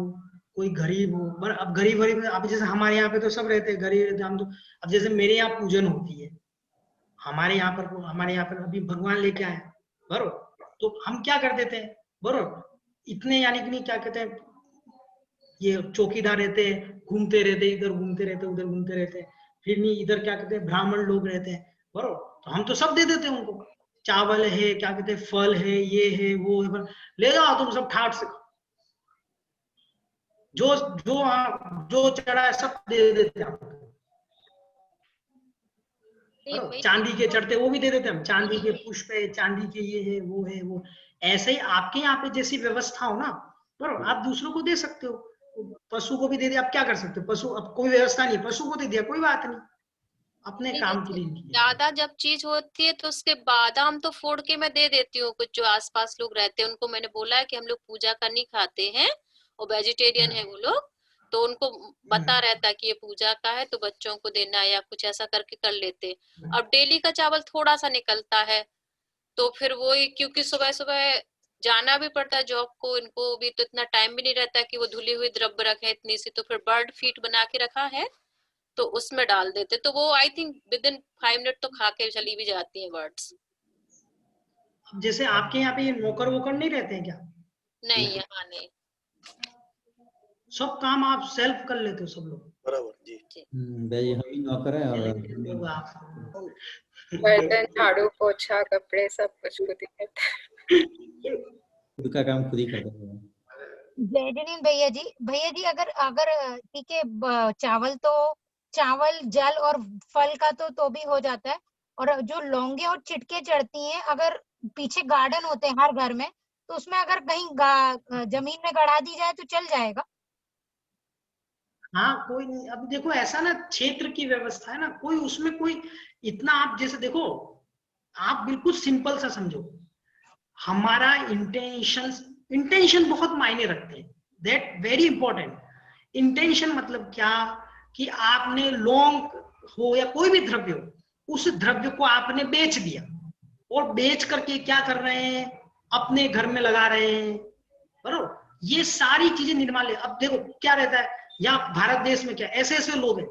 कोई गरीब हो, पर अब गरीब अब जैसे हमारे यहाँ पे तो सब रहते हैं गरीब रहते, हम तो, अब जैसे मेरे यहाँ पूजन होती है, हमारे यहाँ पर अभी भगवान लेके आए बरोबर, तो हम क्या कर देते हैं बरोबर, इतने यानी कि नहीं क्या कहते हैं, ये चौकीदार रहते हैं, घूमते रहते, इधर घूमते रहते, उधर घूमते रहते, फिर नहीं इधर क्या कहते हैं ब्राह्मण लोग रहते हैं बरोबर, तो हम तो सब दे देते हैं उनको, चावल है, क्या कहते हैं फल है, ये है वो है, ले जाओ तुम सब ठाट से, जो जो जो चढ़ा है सब दे देते हैं। चांदी के चढ़ते वो भी दे देते हम, चांदी के पुष्प है, चांदी के ये है वो, ऐसे ही आपके यहाँ पे जैसी व्यवस्था हो ना बरोबर, आप दूसरों को दे सकते हो, पशु को भी दे दिया, आप क्या कर सकते हो, पशु, अब कोई व्यवस्था नहीं, पशु को दे दिया, कोई बात नहीं, अपने काम के लिए। ज्यादा जब चीज होती है तो उसके बादाम तो फोड़ के मैं दे देती हूँ, कुछ जो आसपास लोग रहते हैं उनको मैंने बोला है कि हम लोग पूजा का नहीं खाते हैं और वेजिटेरियन है वो लोग, तो उनको पता रहता है कि ये पूजा का है तो बच्चों को देना है या कुछ ऐसा करके कर लेते। अब डेली का चावल थोड़ा सा निकलता है तो फिर वो ही, क्योंकि सुबह सुबह जाना भी पड़ता है जॉब को, इनको भी तो इतना टाइम भी नहीं रहता कि वो धुली हुई द्रव्य रखे इतनी सी, तो फिर बर्ड फीट बना के रखा है तो उसमें डाल देते, तो वो I think with in 5 minute तो खा के चली भी जाती हैं बर्ड्स। जैसे आपके यहाँ पे ये नौकर वोकर नहीं रहते हैं क्या? नहीं, यहाँ नहीं। सब काम आप सेल्फ कर लेते हो सब लोग? बराबर जी। भाई हम ही नौकर हैं और बर्तन, झाड़ू, पोछा, कपड़े सब कुछ खुद ही करते हैं। खुद का काम खुद ही करते हैं। जय भैया जी अगर अगर ठीक है, चावल जल और फल का तो भी हो जाता है, और जो लौंगे और चिटके चढ़ती हैं, अगर पीछे गार्डन होते हैं हर घर में, तो उसमें अगर कहीं जमीन में गड़ा दी जाए तो चल जाएगा? हाँ कोई नहीं। अब देखो ऐसा ना, क्षेत्र की व्यवस्था है ना, कोई उसमें कोई इतना, आप जैसे देखो, आप बिल्कुल सिंपल सा समझो, हमारा इंटेंशन बहुत मायने रखते हैं। That very important. इंटेंशन मतलब क्या, कि आपने लौंग हो या कोई भी द्रव्य हो, उस द्रव्य को आपने बेच दिया, और बेच करके क्या कर रहे हैं, अपने घर में लगा रहे हैं, बराबर। ये सारी चीजें निर्माल्य। अब देखो क्या रहता है यहाँ भारत देश में, क्या ऐसे ऐसे लोग हैं,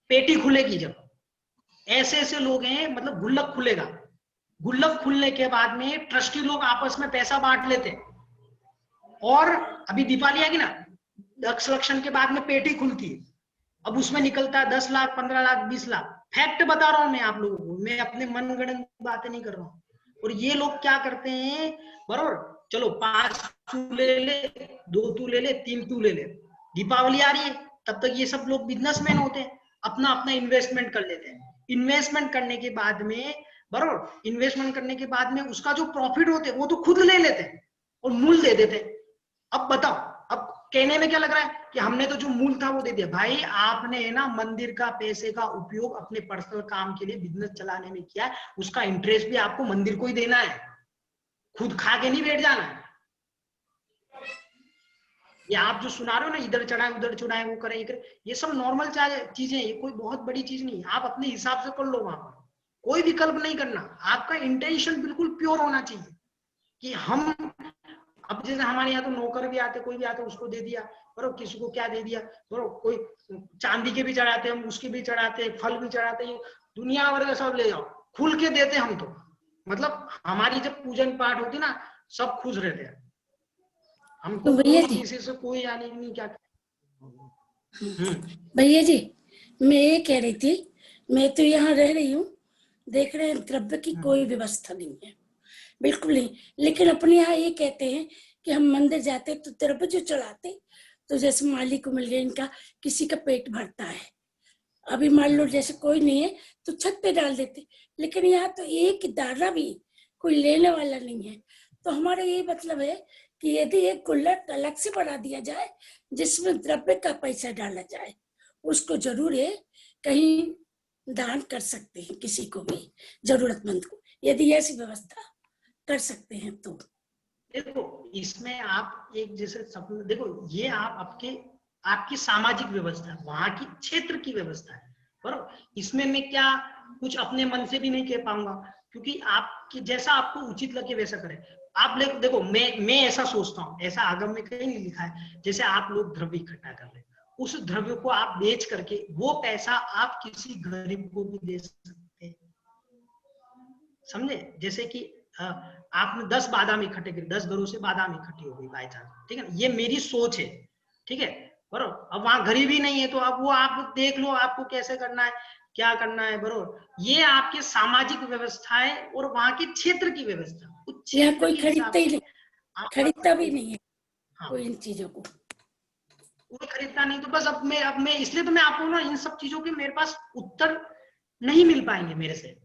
पेटी खुलेगी जब, ऐसे ऐसे लोग हैं, मतलब गुल्लक खुलेगा, गुल्लक खुलने के बाद में ट्रस्टी लोग आपस में पैसा बांट लेते हैं, और अभी दीपावली आएगी ना, दक्षलक्षण के बाद में पेटी खुलती है, अब उसमें निकलता है 10 लाख 15 लाख 20 लाख। फैक्ट बता रहा हूं मैं आप लोगों को, मैं अपने मनगढ़ंत बातें नहीं कर रहा हूं। और ये लोग क्या करते हैं, बराबर, चलो 5 तू ले ले, 2 तू ले ले, 3 तू ले ले, दीपावली आ रही है, तब तक ये सब लोग बिजनेसमैन होते हैं, अपना अपना इन्वेस्टमेंट कर लेते हैं। इन्वेस्टमेंट करने के बाद में, बराबर, इन्वेस्टमेंट करने के बाद में उसका जो प्रॉफिट होते हैं वो तो खुद ले लेते हैं और मूल दे देते हैं। अब बताओ, अब कहने में क्या लग रहा है कि हमने तो जो मूल था वो दे दिया। भाई आपने ना मंदिर का पैसे का उपयोग अपने पर्सनल काम के लिए, बिजनेस चलाने में किया है, उसका इंटरेस्ट भी आपको मंदिर को ही देना है, खुद खा के नहीं बैठ जाना है। ये आप जो सुना रहे हो ना, इधर चढ़ाए उधर चढ़ाए, वो करें ये करें, ये सब नॉर्मल चीजें, ये कोई बहुत बड़ी चीज नहीं। आप अपने हिसाब से कर लो, वहां पर कोई विकल्प नहीं करना। आपका इंटेंशन बिल्कुल प्योर होना चाहिए कि हम, अब जैसे हमारे यहाँ तो नौकर भी आते, कोई भी आते, उसको दे दिया, बरोबर, किसी को क्या दे दिया, बरोबर, कोई चांदी के भी चढ़ाते, हम उसके भी चढ़ाते, फल भी चढ़ाते, दुनिया भर का सब ले जाओ, खुल के देते हम तो। मतलब हमारी जब पूजन पाठ होती ना, सब खुश रहते हैं, हमको किसी से कोई आने नहीं। क्या भैया जी, मैं ये कह रही थी, मैं तो यहाँ रह रही हूँ, देख रहे हैं द्रव्य की कोई व्यवस्था नहीं है, बिल्कुल नहीं। लेकिन अपने यहाँ ये कहते हैं कि हम मंदिर जाते तो द्रव्य जो चढ़ाते, तो जैसे माली को मिल गया, इनका किसी का पेट भरता है, अभी मान लो जैसे कोई नहीं है तो छत पे डाल देते, लेकिन यहाँ तो एक दाना भी कोई लेने वाला नहीं है। तो हमारा ये मतलब है कि यदि एक गुल्लक अलग से बना दिया जाए जिसमें द्रव्य का पैसा डाला जाए, उसको जरूर है कहीं दान कर सकते हैं, किसी को भी जरूरतमंद को, यदि ऐसी व्यवस्था कर सकते हैं तो। देखो इसमें आप एक जैसे सपना, देखो ये आप आपकी सामाजिक व्यवस्था है, वहां की क्षेत्र की व्यवस्था है, बराबर। इसमें मैं क्या कुछ अपने मन से भी नहीं कह पाऊंगा, क्योंकि आपकी जैसा आपको उचित लगे वैसा करें आप। देखो मैं ऐसा सोचता हूँ, ऐसा आगम में कहीं नहीं लिखा है, जैसे आप लोग द्रव्य इकट्ठा कर रहे, उस द्रव्य को आप बेच करके वो पैसा आप किसी गरीब को भी दे सकते हैं, समझे। जैसे कि आपने 10 बादाम इकट्ठे करे, 10 घरों से बादाम इकट्ठी हो गई बाई चांस, ठीक है ना, ये मेरी सोच है, ठीक है, बरोबर। अब वहां गरीबी नहीं है तो अब वो आप देख लो आपको कैसे करना है, क्या करना है, बरोबर। ये आपके सामाजिक व्यवस्था है और वहां के क्षेत्र की व्यवस्था। यहाँ कोई खरीदता ही नहीं, खरीदता भी नहीं है कोई इन चीजों को, कोई खरीदता नहीं। तो बस अब मैं इसलिए तो मैं आपको ना इन सब चीजों के मेरे पास उत्तर नहीं मिल पाएंगे मेरे से,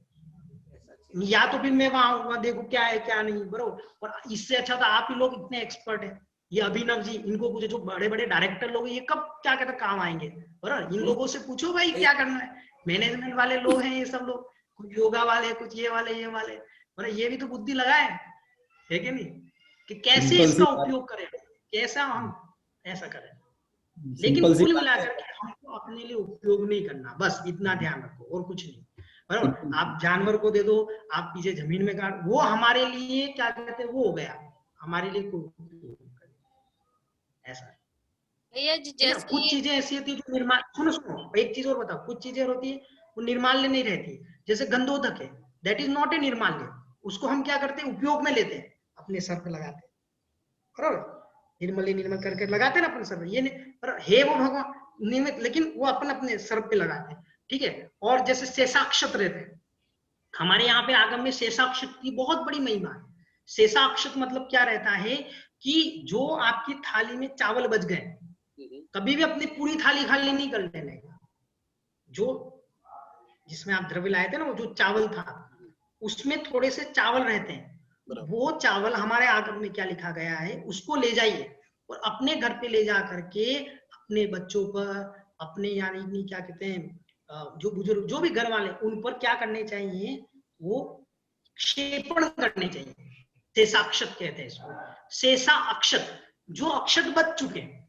या तो फिर मैं वहां देखो क्या है क्या नहीं, बरोबर। और इससे अच्छा तो आप ही लोग इतने एक्सपर्ट हैं, ये अभिनव जी, इनको पूछो, जो बड़े बड़े डायरेक्टर लोग ये कब क्या कहते काम आएंगे, बरोबर। इन लोगों से पूछो भाई क्या करना है, मैनेजमेंट वाले लोग हैं ये सब लोग, कुछ योगा वाले, कुछ ये वाले, बरोबर। ये भी तो बुद्धि लगाए है कि नहीं, कि कैसे इसका उपयोग करें, कैसा हम ऐसा करें। लेकिन कुल मिलाकर के हमको अपने लिए उपयोग नहीं करना, बस इतना ध्यान रखो और कुछ नहीं, बराबर। आप जानवर को दे दो, आप पीछे जमीन में काट, वो हमारे लिए क्या कहते हैं वो हो गया, हमारे लिए कोई ऐसा। भैया जी है ना? जैसे कुछ चीजें ऐसी होती है जो निर्माल, सुनो एक चीज और बताओ, कुछ चीजें होती है वो निर्माल्य नहीं रहती, जैसे गंधोदक है, दैट इज नॉट ए निर्माल्य, उसको हम क्या करते हैं, उपयोग में लेते हैं, अपने सर पे लगाते हैं, बराबर, निर्मल करके लगाते हैं ना अपने सर पे, ये नहीं पर हे वो भगवान नियमित, लेकिन वो अपने सर पे लगाते हैं, ठीक है। और जैसे शेषाक्षत रहते हैं, हमारे यहाँ पे आगम में शेषाक्षत की बहुत बड़ी महिमा है। शेषाक्षत मतलब क्या रहता है कि जो आपकी थाली में चावल बच गए, कभी भी अपनी पूरी थाली खाली नहीं कर लेने का, जो जिसमें आप द्रव्य लाए थे ना, वो जो चावल था उसमें थोड़े से चावल रहते हैं, वो चावल हमारे आगम में क्या लिखा गया है, उसको ले जाइए और अपने घर पे ले जा करके अपने बच्चों पर, अपने यानी क्या कहते हैं, जो बुजुर्ग जो भी घर वाले, उन पर क्या करने चाहिए, वो क्षेपण करने चाहिए। शेषाक्षत कहते हैं इसको, शेषा अक्षत, जो अक्षत बच चुके हैं,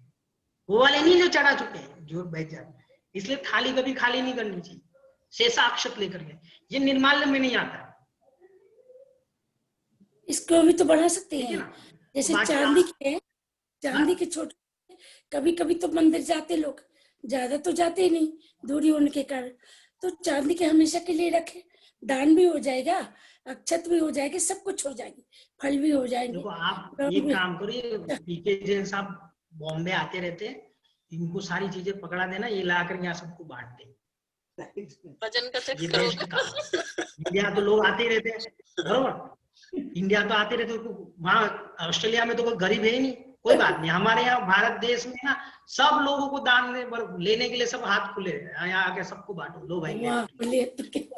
वो वाले नहीं जो चढ़ा चुके हैं, जो बच जाते, इसलिए थाली कभी खाली नहीं करनी चाहिए, शेषा अक्षत लेकर के, ये निर्माल्य में नहीं आता। इसको भी तो बढ़ा सकते हैं, जैसे चांदी के छोटे, कभी कभी तो मंदिर जाते लोग, ज्यादा तो जाते ही नहीं दूरी होने के कारण, तो चांदी के हमेशा के लिए रखे, दान भी हो जाएगा, अक्षत भी हो जाएगी, सब कुछ हो जाएगी, फल भी हो जाएंगे। देखो आप ये काम करिए, पीके जैन साहब बॉम्बे आते रहते हैं, इनको सारी चीजें पकड़ा देना, ये लाकर यहाँ सबको बांट दे, वजन का चेक ये करो। बेस्ट काम। इंडिया तो लोग आते ही रहते हैं, बरोबर, इंडिया तो आते रहते हैं, वहाँ ऑस्ट्रेलिया में तो कोई गरीब है ही नहीं, कोई बात नहीं, हमारे यहाँ भारत देश में ना सब लोगों को दान लेने के लिए सब हाथ खुले, यहाँ आके सबको बांटो, लो भाई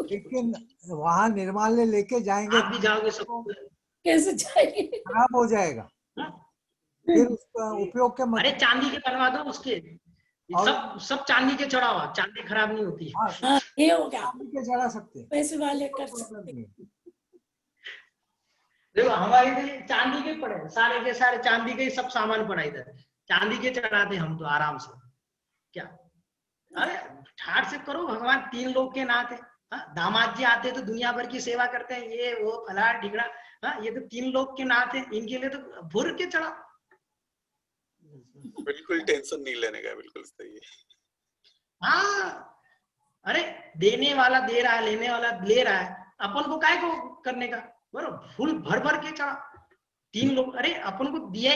लेकिन वहाँ निर्माल्य लेके जाएंगे, आप भी जाओगे सबको कैसे जाएंगे, खराब हो जाएगा, फिर उसका उपयोग के अरे चांदी के बनवा दो उसके, सब चांदी के चढ़ावा, चांदी खराब नहीं होती है। हाँ, ये हो गया, चांदी के चढ़ा सकते हैं, पैसे वाले कर सकते हैं। देखो हमारे इधर चांदी के पड़े, सारे के सारे चांदी के ही सब सामान पड़ा इधर, चांदी के चढ़ाते हम तो आराम से, क्या अरे ठाट से करो, भगवान तीन लोग के नाथ है, दामाद जी आते तो दुनिया भर की सेवा करते हैं, ये वो फला ढिगड़ा, ये तो तीन लोग के नाथ है, इनके लिए तो भुर के चढ़ा। बिल्कुल टेंशन नहीं लेने का, बिल्कुल सही है। हाँ अरे देने वाला दे रहा है, लेने वाला ले रहा है, अपन को काय को करने का, बरोबर, फूल भर भर के चढ़ा, तीन लोग, अरे अपन को दिया,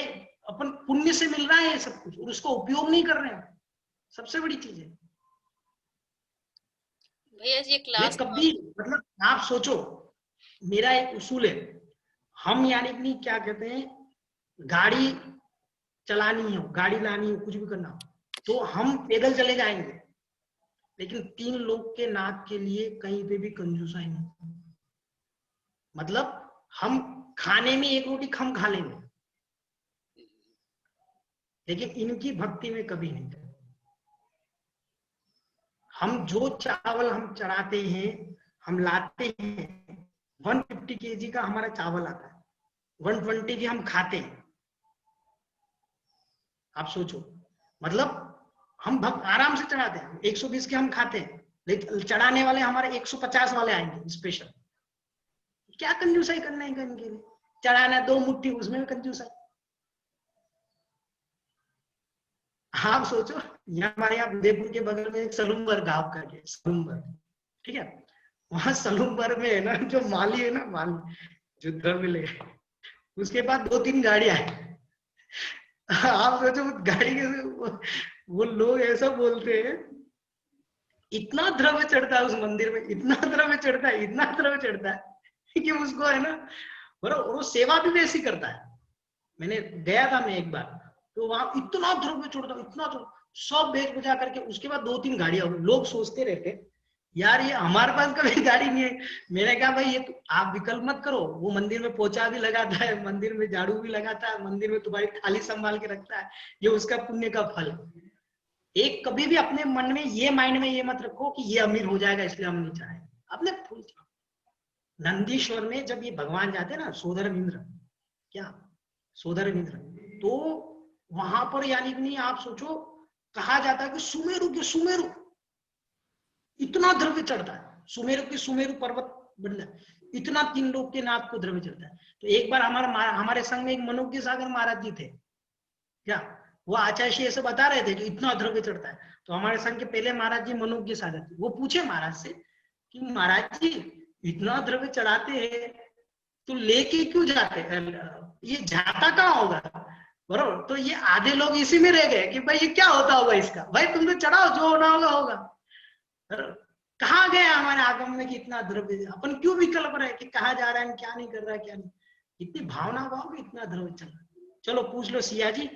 अपन पुण्य से मिल रहा है ये सब कुछ, और उसको उपयोग नहीं कर रहे हैं, सबसे बड़ी चीज है भैया जी। क्लास कभी मतलब आप सोचो, मेरा एक उसूल है, हम यानी कि क्या कहते हैं, गाड़ी चलानी हो, गाड़ी लानी हो, कुछ भी करना हो, तो हम पैदल चले जाएंगे, लेकिन तीन लोग के नाक के लिए कहीं पे भी कंजूसाई नहीं, मतलब हम खाने में एक रोटी कम खा लेंगे, लेकिन इनकी भक्ति में कभी नहीं। हम जो चावल हम चढ़ाते हैं, हम लाते हैं, 150 kg का हमारा चावल आता है, 120 की हम खाते हैं, आप सोचो, मतलब हम आराम से चढ़ाते हैं, 120 के हम खाते हैं, लेकिन चढ़ाने वाले हमारे 150 वाले आएंगे स्पेशल, क्या कंजूसाई करना है इनके लिए, चढ़ाना 2 मुट्ठी, उसमें भी कंजूसाई। आप सोचो, यहाँ हमारे यहाँ उदयपुर के बगल में एक सलूम्बर गांव करके, सलूम्बर, ठीक है, वहां सलूम्बर में है ना, जो माली है ना, माली जो द्रव्य ले, उसके बाद 2-3 गाड़ियां है, आप सोचो गाड़ी के वो लोग ऐसा बोलते हैं, इतना द्रव्य चढ़ता है उस मंदिर में, इतना द्रव्य चढ़ता है, इतना द्रव्य चढ़ता है कि उसको है ना, और वो सेवा भी वैसी करता है। मैंने गया था मैं एक बार, तो वहां इतना द्रव्य चढ़ता, इतना सब बेच बजा करके, उसके बाद 2-3 गाड़ियां, लोग सोचते रहते यार ये हमारे पास कभी गाड़ी नहीं है। मैंने कहा भाई ये तो आप विकल्प मत करो, वो मंदिर में पोछा भी लगाता है, मंदिर में झाड़ू भी लगाता है, मंदिर में तुम्हारी थाली संभाल के रखता है, ये उसका पुण्य का फल है। एक कभी भी अपने मन में ये माइंड में ये मत रखो कि ये अमीर हो जाएगा इसलिए हम नहीं चाहेंगे, अपने फूल। नंदीश्वर में जब ये भगवान जाते ना, सोदर इंद्र, क्या सोदर इंद्र, तो वहां पर यानी कि नहीं, आप सोचो, कहा जाता है कि सुमेरु के सुमेरु इतना द्रव्य चढ़ता है, सुमेरु के सुमेरु पर्वत बदला, इतना 3 लोग के नाथ को द्रव्य चढ़ता है। तो एक बार हमारे संग में एक मनोज्ञ सागर महाराज जी थे, क्या वो आचार्य ऐसे बता रहे थे कि इतना द्रव्य चढ़ता है। तो हमारे संघ के पहले महाराज जी मनोज्ञ साधक थे, वो पूछे महाराज से कि महाराज जी इतना द्रव्य चढ़ाते हैं तो लेके क्यों जाते हैं, ये जाता कहाँ होगा, बरोबर। तो ये आधे लोग इसी में रह गए कि भाई ये क्या होता होगा इसका, भाई तुम तो चढ़ाओ, जो होना होगा होगा। कहाँ गए हमारे आगम में कि इतना द्रव्य, अपन क्यों विकल्प रहे कि कहाँ जा रहा है, क्या नहीं कर रहा है, क्या नहीं, इतनी भावना भाव में इतना द्रव्य चल रहा है। चलो पूछ लो सिया जी,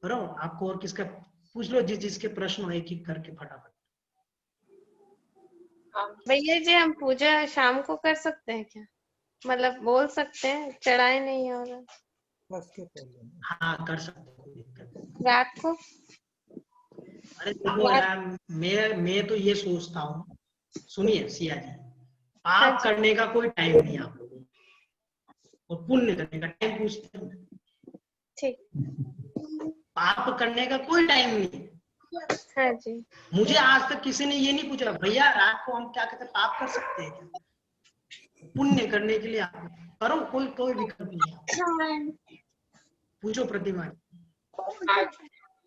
बरोबर। आपको और किसका पूछ लो, जिसके प्रश्न हो एक एक करके फटाफट। भैया जी हम पूजा शाम को कर सकते हैं क्या, मतलब बोल सकते हैं, चढ़ाए नहीं हो रहा। हाँ कर सकते हो, कोई दिक्कत नहीं। रात को? अरे देखो यार, मैं तो ये सोचता हूँ, सुनिए सिया जी, पाप करने का कोई टाइम नहीं है आप लोगों को, और पुण्य करने का टाइम पूछते हैं। ठीक। पाप करने का कोई टाइम नहीं है। हाँ जी। मुझे आज तक किसी ने ये नहीं पूछा भैया रात को हम क्या कहते हैं, पाप कर सकते हैं क्या, पुण्य करने के लिए आप करो, कोई विकल्प नहीं है। पूछो प्रतिमा।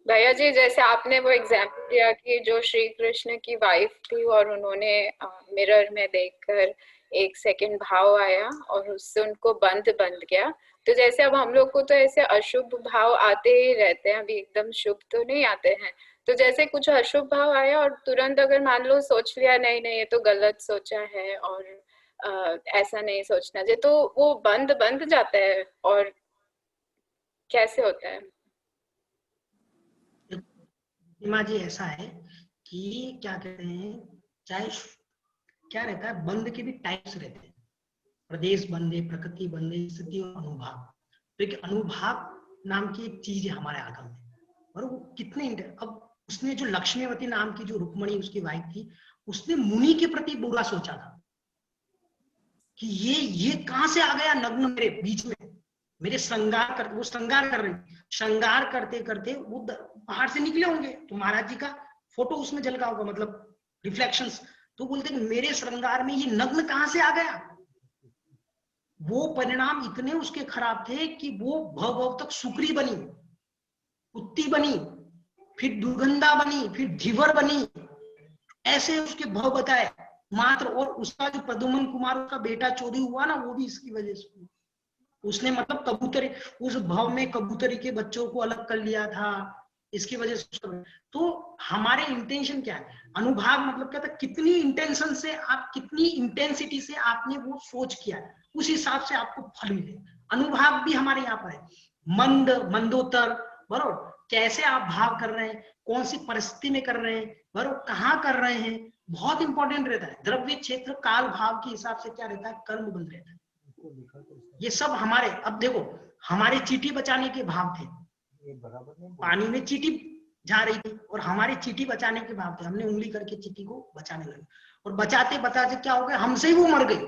भैया जी जैसे आपने वो एग्जाम्पल दिया कि जो श्री कृष्ण की वाइफ थी और उन्होंने मिरर में देखकर एक सेकंड भाव आया और उससे उनको बंध गया, तो जैसे अब हम लोग को तो ऐसे अशुभ भाव आते ही रहते हैं, अभी एकदम शुभ तो नहीं आते हैं, तो जैसे कुछ अशुभ भाव आया और तुरंत अगर मान लो सोच लिया नहीं ये तो गलत सोचा है और ऐसा नहीं सोचना चाहिए, तो वो बंध जाता है और कैसे होता है? प्रतिमा जी ऐसा है कि क्या कहते हैं, चाहे क्या रहता है, बंध के भी टाइप्स रहते हैं, प्रदेश बंधे, प्रकृति बंधे, स्थिति और अनुभाव। तो एक अनुभाव नाम की एक चीज है हमारे आगम में, और वो कितने अब उसने जो लक्ष्मीवती नाम की जो रुक्मणी उसकी वाइफ थी, उसने मुनि के प्रति बुरा सोचा था कि ये कहां से आ गया नग्न मेरे बीच में, मेरे श्रृंगार कर, वो श्रृंगार कर रही, श्रृंगार करते करते वो बाहर से निकले होंगे तो महाराज जी का फोटो उसमें झलका होगा, मतलब रिफ्लेक्शंस, तो बोलते मेरे श्रृंगार में ये नग्न कहां से आ गया। वो परिणाम इतने उसके खराब थे कि वो भव तक सुक्री बनी, कुत्ती बनी, फिर दुर्गंधा बनी, फिर धीवर बनी, ऐसे उसके भव बताए मात्र। और उसका जो प्रद्युम्न कुमार उसका बेटा चोरी हुआ ना, वो भी इसकी वजह से हुआ। उसने मतलब कबूतरी, उस भव में कबूतरी के बच्चों को अलग कर लिया था, इसकी वजह से। तो हमारे इंटेंशन क्या है, अनुभाव मतलब क्या था, कितनी इंटेंशन से आप, कितनी इंटेंसिटी से आपने वो सोच किया, उस हिसाब से आपको फल मिले। अनुभाव भी हमारे यहाँ पर है, मंद, मंदोत्तर, बरोबर, कैसे आप भाव कर रहे हैं, कौन सी परिस्थिति में कर रहे हैं, बरोबर, कहाँ कर रहे हैं, बहुत इंपॉर्टेंट रहता है। द्रव्य क्षेत्र काल भाव के हिसाब से क्या रहता है, कर्म बंद रहता है। ये सब हमारे, अब देखो हमारे चींटी बचाने के भाव थे, पानी में चींटी जा रही थी और हमारे चींटी बचाने के भाव थे, हमने उंगली करके चींटी को बचाने लगे, और बचाते बचाते क्या हो गया, हमसे ही वो मर गई।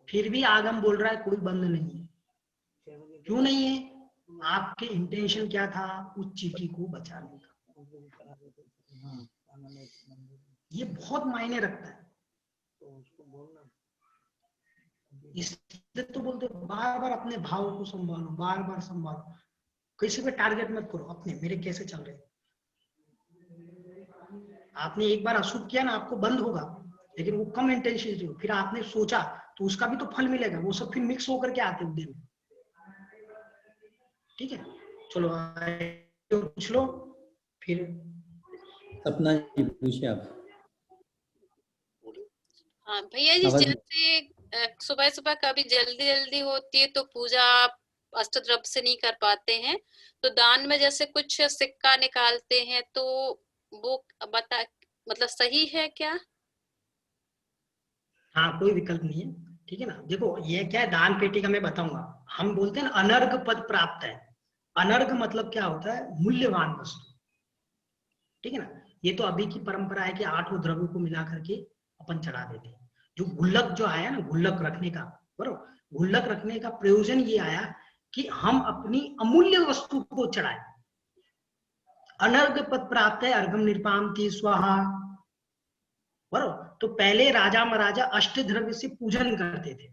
फिर भी आगम बोल रहा है कोई बंद नहीं है। क्यों नहीं है, आपके इंटेंशन क्या था, उस चींटी को बचाने का। ये बहुत मायने रखता है। इसलिए तो बोलते बार बार अपने भाव को संभालो, बार बार संभालो, किसी पे टारगेट मत करो अपने, मेरे कैसे चल रहे। आपने एक बार अशुभ किया ना, आपको बंद होगा, लेकिन वो कम इंटेंसिटी हो, फिर आपने सोचा तो उसका भी तो फल मिलेगा, वो सब फिर मिक्स होकर के आते उद्देश्य में। ठीक है, चलो पूछ लो फिर। सपना जी पूछिए आप। हाँ भैया जी, जैसे सुबह सुबह कभी जल्दी जल्दी होती है तो पूजा आप अष्टद्रव्य से नहीं कर पाते हैं, तो दान में जैसे कुछ सिक्का निकालते हैं तो वो बता, मतलब सही है क्या? हाँ कोई विकल्प नहीं है, ठीक है ना। देखो ये क्या है, दान पेटी का मैं बताऊंगा। हम बोलते हैं अनर्घ पद प्राप्त है। अनर्घ मतलब क्या होता है, मूल्यवान वस्तु, ठीक है ना। ये तो अभी की परंपरा है कि 8 द्रव्यों को मिला करके अपन चढ़ा देते हैं। जो गुल्लक जो आया ना, गुल्लक रखने का, बरोबर, गुल्लक रखने का प्रयोजन ये आया कि हम अपनी अमूल्य वस्तु को चढ़ाए। अनर्घ पद प्राप्त है, अर्घम निरपाम थी स्वाहा, बरोबर। तो पहले राजा महाराजा अष्टद्रव्य से पूजन करते थे,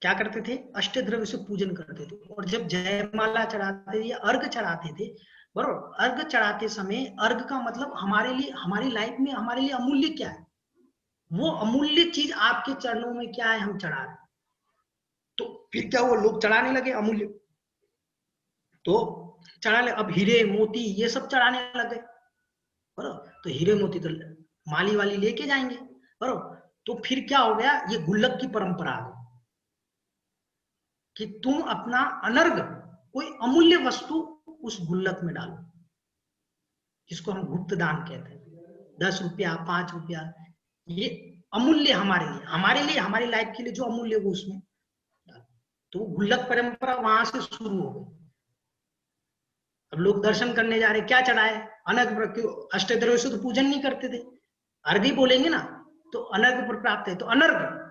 क्या करते थे, अष्टद्रव्य से पूजन करते थे। और जब जयमाला चढ़ाते थे या अर्घ चढ़ाते थे, बराबर, अर्घ चढ़ाते समय अर्घ का मतलब हमारे लिए, हमारी लाइफ में हमारे लिए अमूल्य क्या है, वो अमूल्य चीज आपके चरणों में क्या है, हम चढ़ा रहे। तो फिर क्या हुआ, लोग चढ़ाने लगे अमूल्य, तो चढ़ाने, अब हीरे मोती ये सब चढ़ाने लगे, बराबर। तो हीरे मोती तो माली वाली लेके जाएंगे, बराबर। तो फिर क्या हो गया, ये गुल्लक की परंपरा आ गई कि तुम अपना अनर्घ कोई अमूल्य वस्तु उस गुल्लक में डालो, जिसको हम गुप्त दान कहते हैं। 10 रुपया, 5 रुपया, ये अमूल्य हमारे लिए हमारी लाइफ के लिए जो अमूल्य वो उसमें डालो। तो गुल्लक परंपरा वहां से शुरू हो गई। अब लोग दर्शन करने जा रहे, क्या चढ़ाए, अनर्घ। अष्टद्रव्य से तो पूजन नहीं करते थे, अर्घ ही बोलेंगे ना, तो अनर्घ पर प्राप्त है। तो अनर्घ,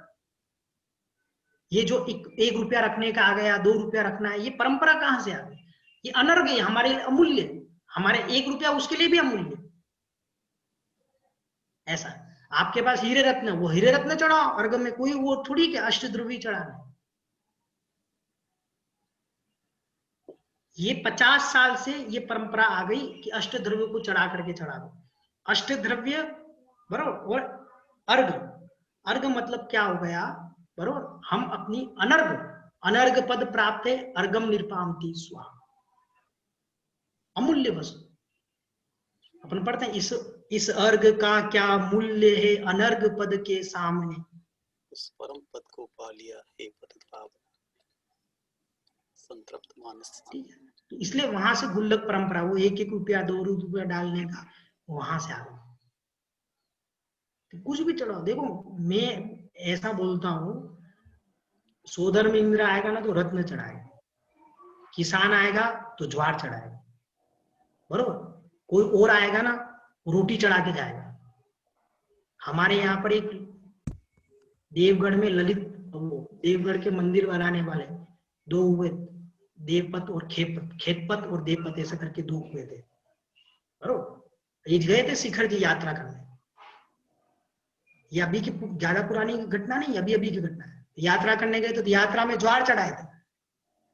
ये जो 1 रुपया रखने का आ गया, 2 रुपया रखना है, ये परंपरा कहां से आ गई, ये अनर्घ है, हमारे लिए अमूल्य, हमारे 1 रुपया उसके लिए भी अमूल्य। ऐसा आपके पास हीरे रत्न, वो हीरे रत्न चढ़ाओ अर्घ में, कोई वो थोड़ी के अष्टद्रव्य चढ़ाना। ये 50 साल से ये परंपरा आ गई कि अष्टद्रव्य को चढ़ा करके चढ़ा दो, अष्टद्रव्य, बराबर। और अर्घ, अर्घ मतलब क्या हो गया, बराबर, हम अपनी अनर्घ, अनर्घ पद प्राप्त है, अर्घम निर्पामति स्वाहा, अमूल्य वस्तु। अपन पढ़ते हैं, इस अर्घ का क्या मूल्य है अनर्घ पद के सामने, उस परम पद को पा लिया हे पतितपावन संतृप्त मानस। तो इसलिए वहां से गुल्लक परंपरा, वो 1-1 रुपया 2 रुपया डालने का, वहां से आ गया। तो कुछ भी चढ़ाओ। देखो मैं ऐसा बोलता हूँ, सोदर में इंद्र आएगा ना तो रत्न चढ़ाएगा, किसान आएगा तो ज्वार चढ़ाएगा, बरोबर। कोई और आएगा ना रोटी चढ़ा के जाएगा। हमारे यहाँ पर एक देवगढ़ में ललित, देवगढ़ के मंदिर बनाने वाले 2 हुए, देवपत और खेतपत और देवपत, ऐसा करके 2 हुए थे, बरोबर। ये गए थे शिखर जी यात्रा करने। ये अभी की ज्यादा पुरानी घटना नहीं, अभी की घटना है। यात्रा करने गए तो यात्रा में ज्वार चढ़ाए थे,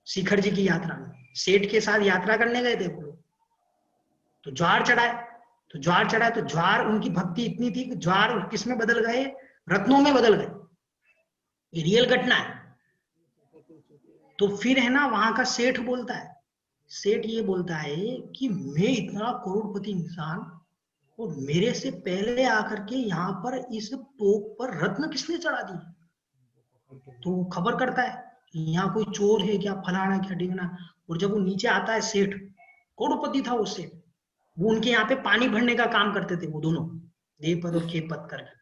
शिखर जी की यात्रा में सेठ के साथ यात्रा करने गए थे वो लोग, तो ज्वार चढ़ाए। तो ज्वार चढ़ाए तो ज्वार, उनकी भक्ति इतनी थी कि ज्वार किसमें बदल गए, रत्नों में बदल गए। ये रियल घटना है। तो फिर है ना, वहां का सेठ बोलता है, सेठ ये बोलता है कि मैं इतना करोड़पति इंसान, और मेरे से पहले आकर के यहाँ पर इस टोक पर रत्न किसने चढ़ा दिए। तो खबर करता है यहाँ कोई चोर है क्या, फलाना क्या ढिंगना। और जब वो नीचे आता है, सेठ करोड़पति था वो सेठ, वो उनके यहाँ पे पानी भरने का काम करते थे, वो दोनों देवपत और खेतपत करके।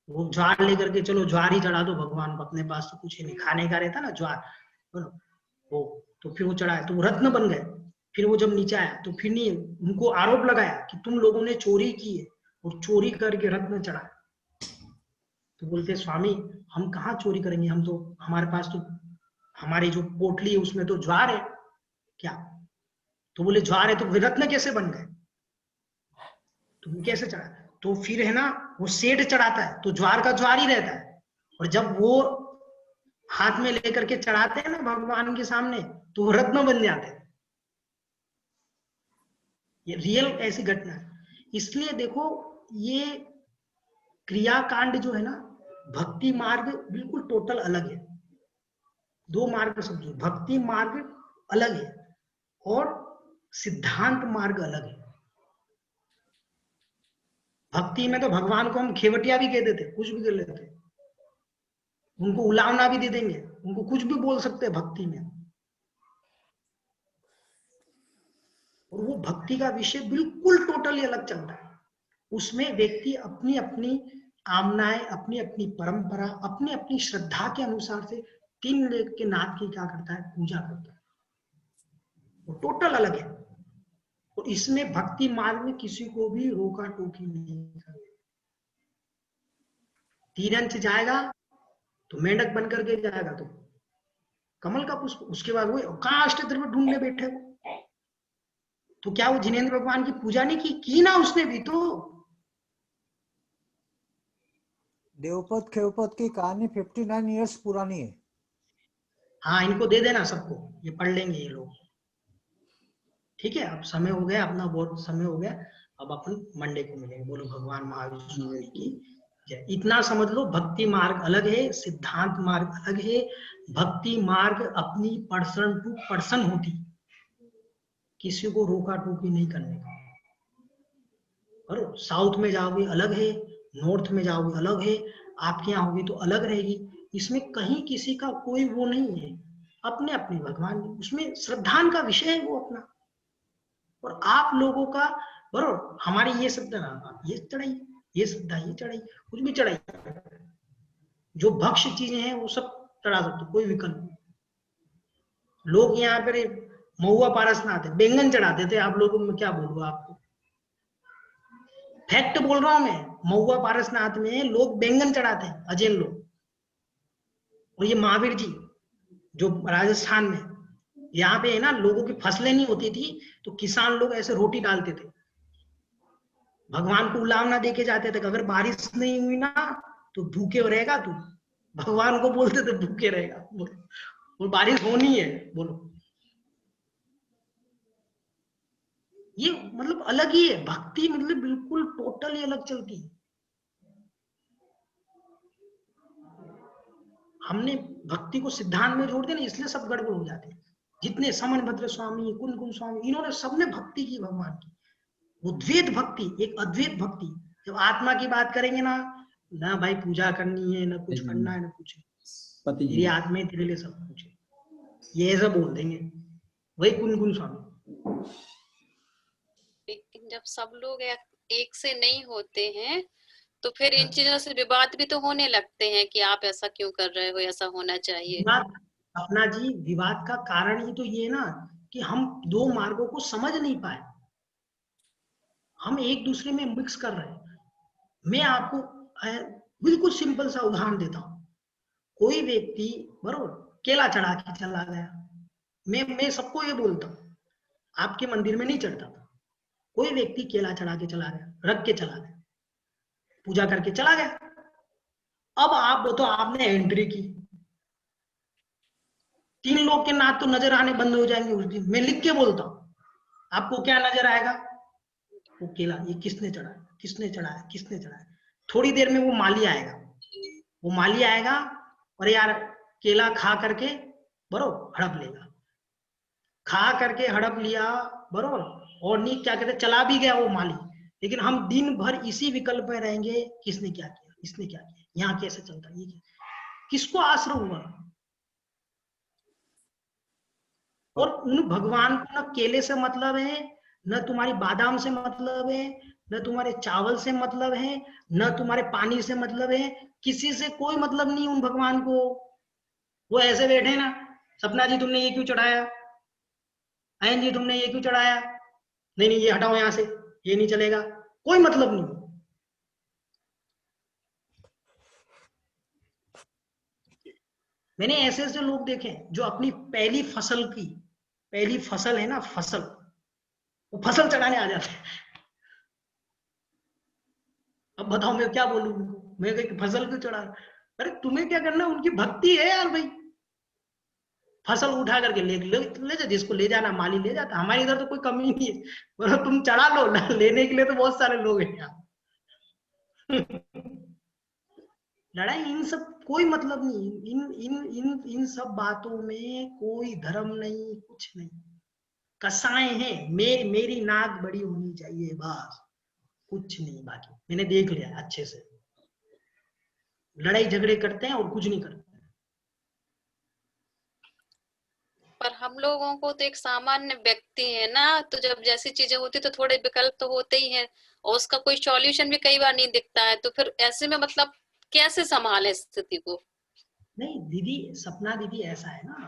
वो ज्वार लेकर के, चलो ज्वार ही चढ़ा दो भगवान, अपने पास तो कुछ नहीं, खाने का रहता ना ज्वार, वो तो फिर वो चढ़ाया तो वो रत्न बन गए। फिर वो जब नीचे आया तो फिर नहीं, उनको आरोप लगाया कि तुम लोगों ने चोरी की है और चोरी करके रत्न चढ़ाया। तो बोलते स्वामी हम कहाँ चोरी करेंगे, हम तो, हमारे पास तो, हमारी जो पोटली है उसमें तो ज्वार है क्या। तो बोले ज्वार है तो रत्न कैसे बन गए, तो कैसे चढ़ा। तो फिर है ना, वो सेठ चढ़ाता है तो ज्वार का ज्वार ही रहता है, और जब वो हाथ में लेकर के चढ़ाते हैं ना भगवान के सामने, तो वो रत्न बन जाते हैं। ये रियल ऐसी घटना है। इसलिए देखो, ये क्रियाकांड जो है ना, भक्ति मार्ग बिल्कुल टोटल अलग है। 2 मार्ग समझो, भक्ति मार्ग अलग है और सिद्धांत मार्ग अलग है। भक्ति में तो भगवान को हम खेवटिया भी कह देते, कुछ भी कर लेते, उनको उलावना भी दे देंगे, उनको कुछ भी बोल सकते हैं भक्ति में। और वो भक्ति का विषय बिल्कुल टोटली अलग चलता है। उसमें व्यक्ति अपनी अपनी कामनाएं, अपनी अपनी परंपरा, अपनी अपनी श्रद्धा के अनुसार से 3 लेख के नाथ की क्या करता है, पूजा करता है। वो टोटल अलग है। और इसमें भक्ति मार्ग में किसी को भी रोका टोकी नहीं करनी। 3 इंच जाएगा तो मेंढक बन करके जाएगा, तो कमल का पुष्प। उसके बाद वो कहाँ अष्टद्रव्य ढूंढने बैठे हो, तो क्या वो जिनेंद्र भगवान की पूजा नहीं की ना उसने भी। तो देवपत खेवपत की कहानी 59 इयर्स पुरानी है। हाँ इनको दे देना सबको, ये पढ़ लेंगे ये लोग। ठीक है, अब समय हो गया अपना, बहुत समय हो गया, अब अपन मंडे को मिलेंगे। बोलो भगवान महावीर स्वामी की जय। इतना समझ लो, भक्ति मार्ग अलग है, सिद्धांत मार्ग अलग है। भक्ति मार्ग अपनी पर्सन टू पर्सन होती, किसी को रोका टोकी नहीं करने का। और साउथ में जाओगे अलग है, नॉर्थ में जाओगे अलग है, आपके यहाँ होगी तो अलग रहेगी। इसमें कहीं किसी का कोई वो नहीं है, अपने अपने भगवान, उसमें श्रद्धान का विषय है वो अपना। और आप लोगों का बरोबर, हमारी ये श्रद्धा ये चढ़ाई, ये श्रद्धा ये चढ़ाई, कुछ भी चढ़ाई, जो भक्ष्य चीजें हैं वो सब चढ़ा सकते, कोई विकल्प नहीं। लोग यहाँ पर महुआ पारसनाथ है, बैंगन चढ़ाते थे, आप लोगों में क्या बोलूँ आपको, फैक्ट बोल रहा हूं मैं। महुआ पारसनाथ में लोग बैंगन चढ़ाते हैं, अजैन लोग। और ये महावीर जी जो राजस्थान में, यहाँ पे है ना, लोगों की फसलें नहीं होती थी तो किसान लोग ऐसे रोटी डालते थे, भगवान को उलावना देके जाते थे, अगर बारिश नहीं हुई ना तो भूखे रहेगा तू, भगवान को बोलते थे भूखे रहेगा, बोलो, और बारिश होनी है, बोलो। ये मतलब अलग ही है, भक्ति मतलब बिल्कुल टोटली अलग चलती है। हमने भक्ति को सिद्धांत में जोड़ दिया ना, इसलिए सब गड़बड़ हो जाते हैं। जितने समन भद्र स्वामी, कुन स्वामी, इन्होंने सबने भक्ति की भगवान की, वो द्वैत भक्ति, एक अद्वैत भक्ति। जब आत्मा की बात करेंगे ना, ना भाई पूजा करनी है, ना कुछ करना है, ना कुछ, तेरी आत्मा ही तेरे लिए सब कुछ है, ये ऐसा बोल देंगे, वही कुन स्वामी। लेकिन जब सब लोग एक से नहीं होते हैं तो फिर इन चीजों से विवाद भी तो होने लगते हैं कि आप ऐसा क्यों कर रहे हो, ऐसा होना चाहिए। अपना जी विवाद का कारण ही तो ये ना कि हम दो मार्गों को समझ नहीं पाए, हम एक दूसरे में मिक्स कर रहे हैं। मैं आपको बिल्कुल सिंपल सा उदाहरण देता हूं। कोई व्यक्ति बरोबर केला चढ़ा के चला गया, मैं सबको ये बोलता हूं, आपके मंदिर में नहीं चढ़ता था, कोई व्यक्ति केला चढ़ा के चला गया, रख के चला गया, पूजा करके चला गया। अब आप तो आपने एंट्री की, 3 लोग के नाक तो नजर आने बंद हो जाएंगे उस दिन। मैं लिख के बोलता हूं, आपको क्या नजर आएगा, वो केला, ये किसने चढ़ाया, किसने चढ़ाया, किसने चढ़ाया। थोड़ी देर में वो माली आएगा, वो माली आएगा और यार केला खा करके बरोबर हड़प लेगा, खा करके हड़प लिया बरोबर, और नहीं क्या कहते चला भी गया वो माली। लेकिन हम दिन भर इसी विकल्प में रहेंगे, किसने क्या किया, इसने क्या किया, यहाँ कैसे चलता, ये किसको आश्रय हुआ। और उन भगवान को न केले से मतलब है, न तुम्हारी बादाम से मतलब है, न तुम्हारे चावल से मतलब है, न तुम्हारे पानी से मतलब है, किसी से कोई मतलब नहीं उन भगवान को। वो ऐसे बैठे ना, सपना जी तुमने ये क्यों चढ़ाया, अयन जी तुमने ये क्यों चढ़ाया, नहीं नहीं ये हटाओ यहाँ से, ये नहीं चलेगा, कोई मतलब नहीं। मैंने ऐसे ऐसे लोग देखे जो अपनी पहली फसल है ना, फसल, वो फसल चढ़ाने आ जाते हैं। अब बताओ मैं क्या बोलूं उनको, मैं कहीं फसल क्यों चढ़ा, अरे तुम्हें क्या करना, उनकी भक्ति है यार भाई। फसल उठा करके ले जा, जिसको ले जाना माली ले जाता, हमारे इधर तो कोई कमी नहीं है, बोलो तुम चढ़ा लो, लेने के लिए तो बहुत सारे लोग हैं यहाँ। लड़ाई इन सब कोई मतलब नहीं, इन सब बातों में कोई धर्म नहीं, कुछ नहीं, कसाएं हैं। मेरी नाक बड़ी होनी चाहिए बस, कुछ नहीं। बाकी मैंने देख लिया अच्छे से, लड़ाई झगड़े करते हैं और कुछ नहीं करते। पर हम लोगों को तो एक सामान्य व्यक्ति है ना, तो जब जैसी चीजें होती तो थोड़े विकल्प तो होते ही हैं, और उसका कोई सॉल्यूशन भी कई बार नहीं दिखता है, तो फिर ऐसे में मतलब कैसे संभाले स्थिति को। नहीं दीदी, सपना दीदी ऐसा है ना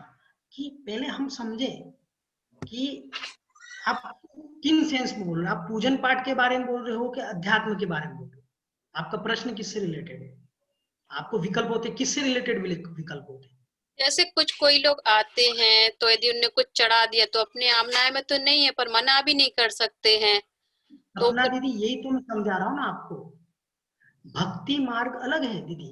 कि पहले हम समझे कि आप किन सेंस में बोल रहे हो, आप पूजन पाठ के बारे में बोल रहे हो कि अध्यात्म के बारे में बोल रहे हो, आपका प्रश्न किससे रिलेटेड है, आपको विकल्प होते किससे रिलेटेड विकल्प होते। जैसे कुछ कोई लोग आते हैं तो यदि उन्हें कुछ चढ़ा दिया तो अपने आमनाय में तो नहीं है, पर मना भी नहीं कर सकते हैं। तो दीदी यही तो मैं समझा रहा हूँ ना आपको, भक्ति मार्ग अलग है दीदी,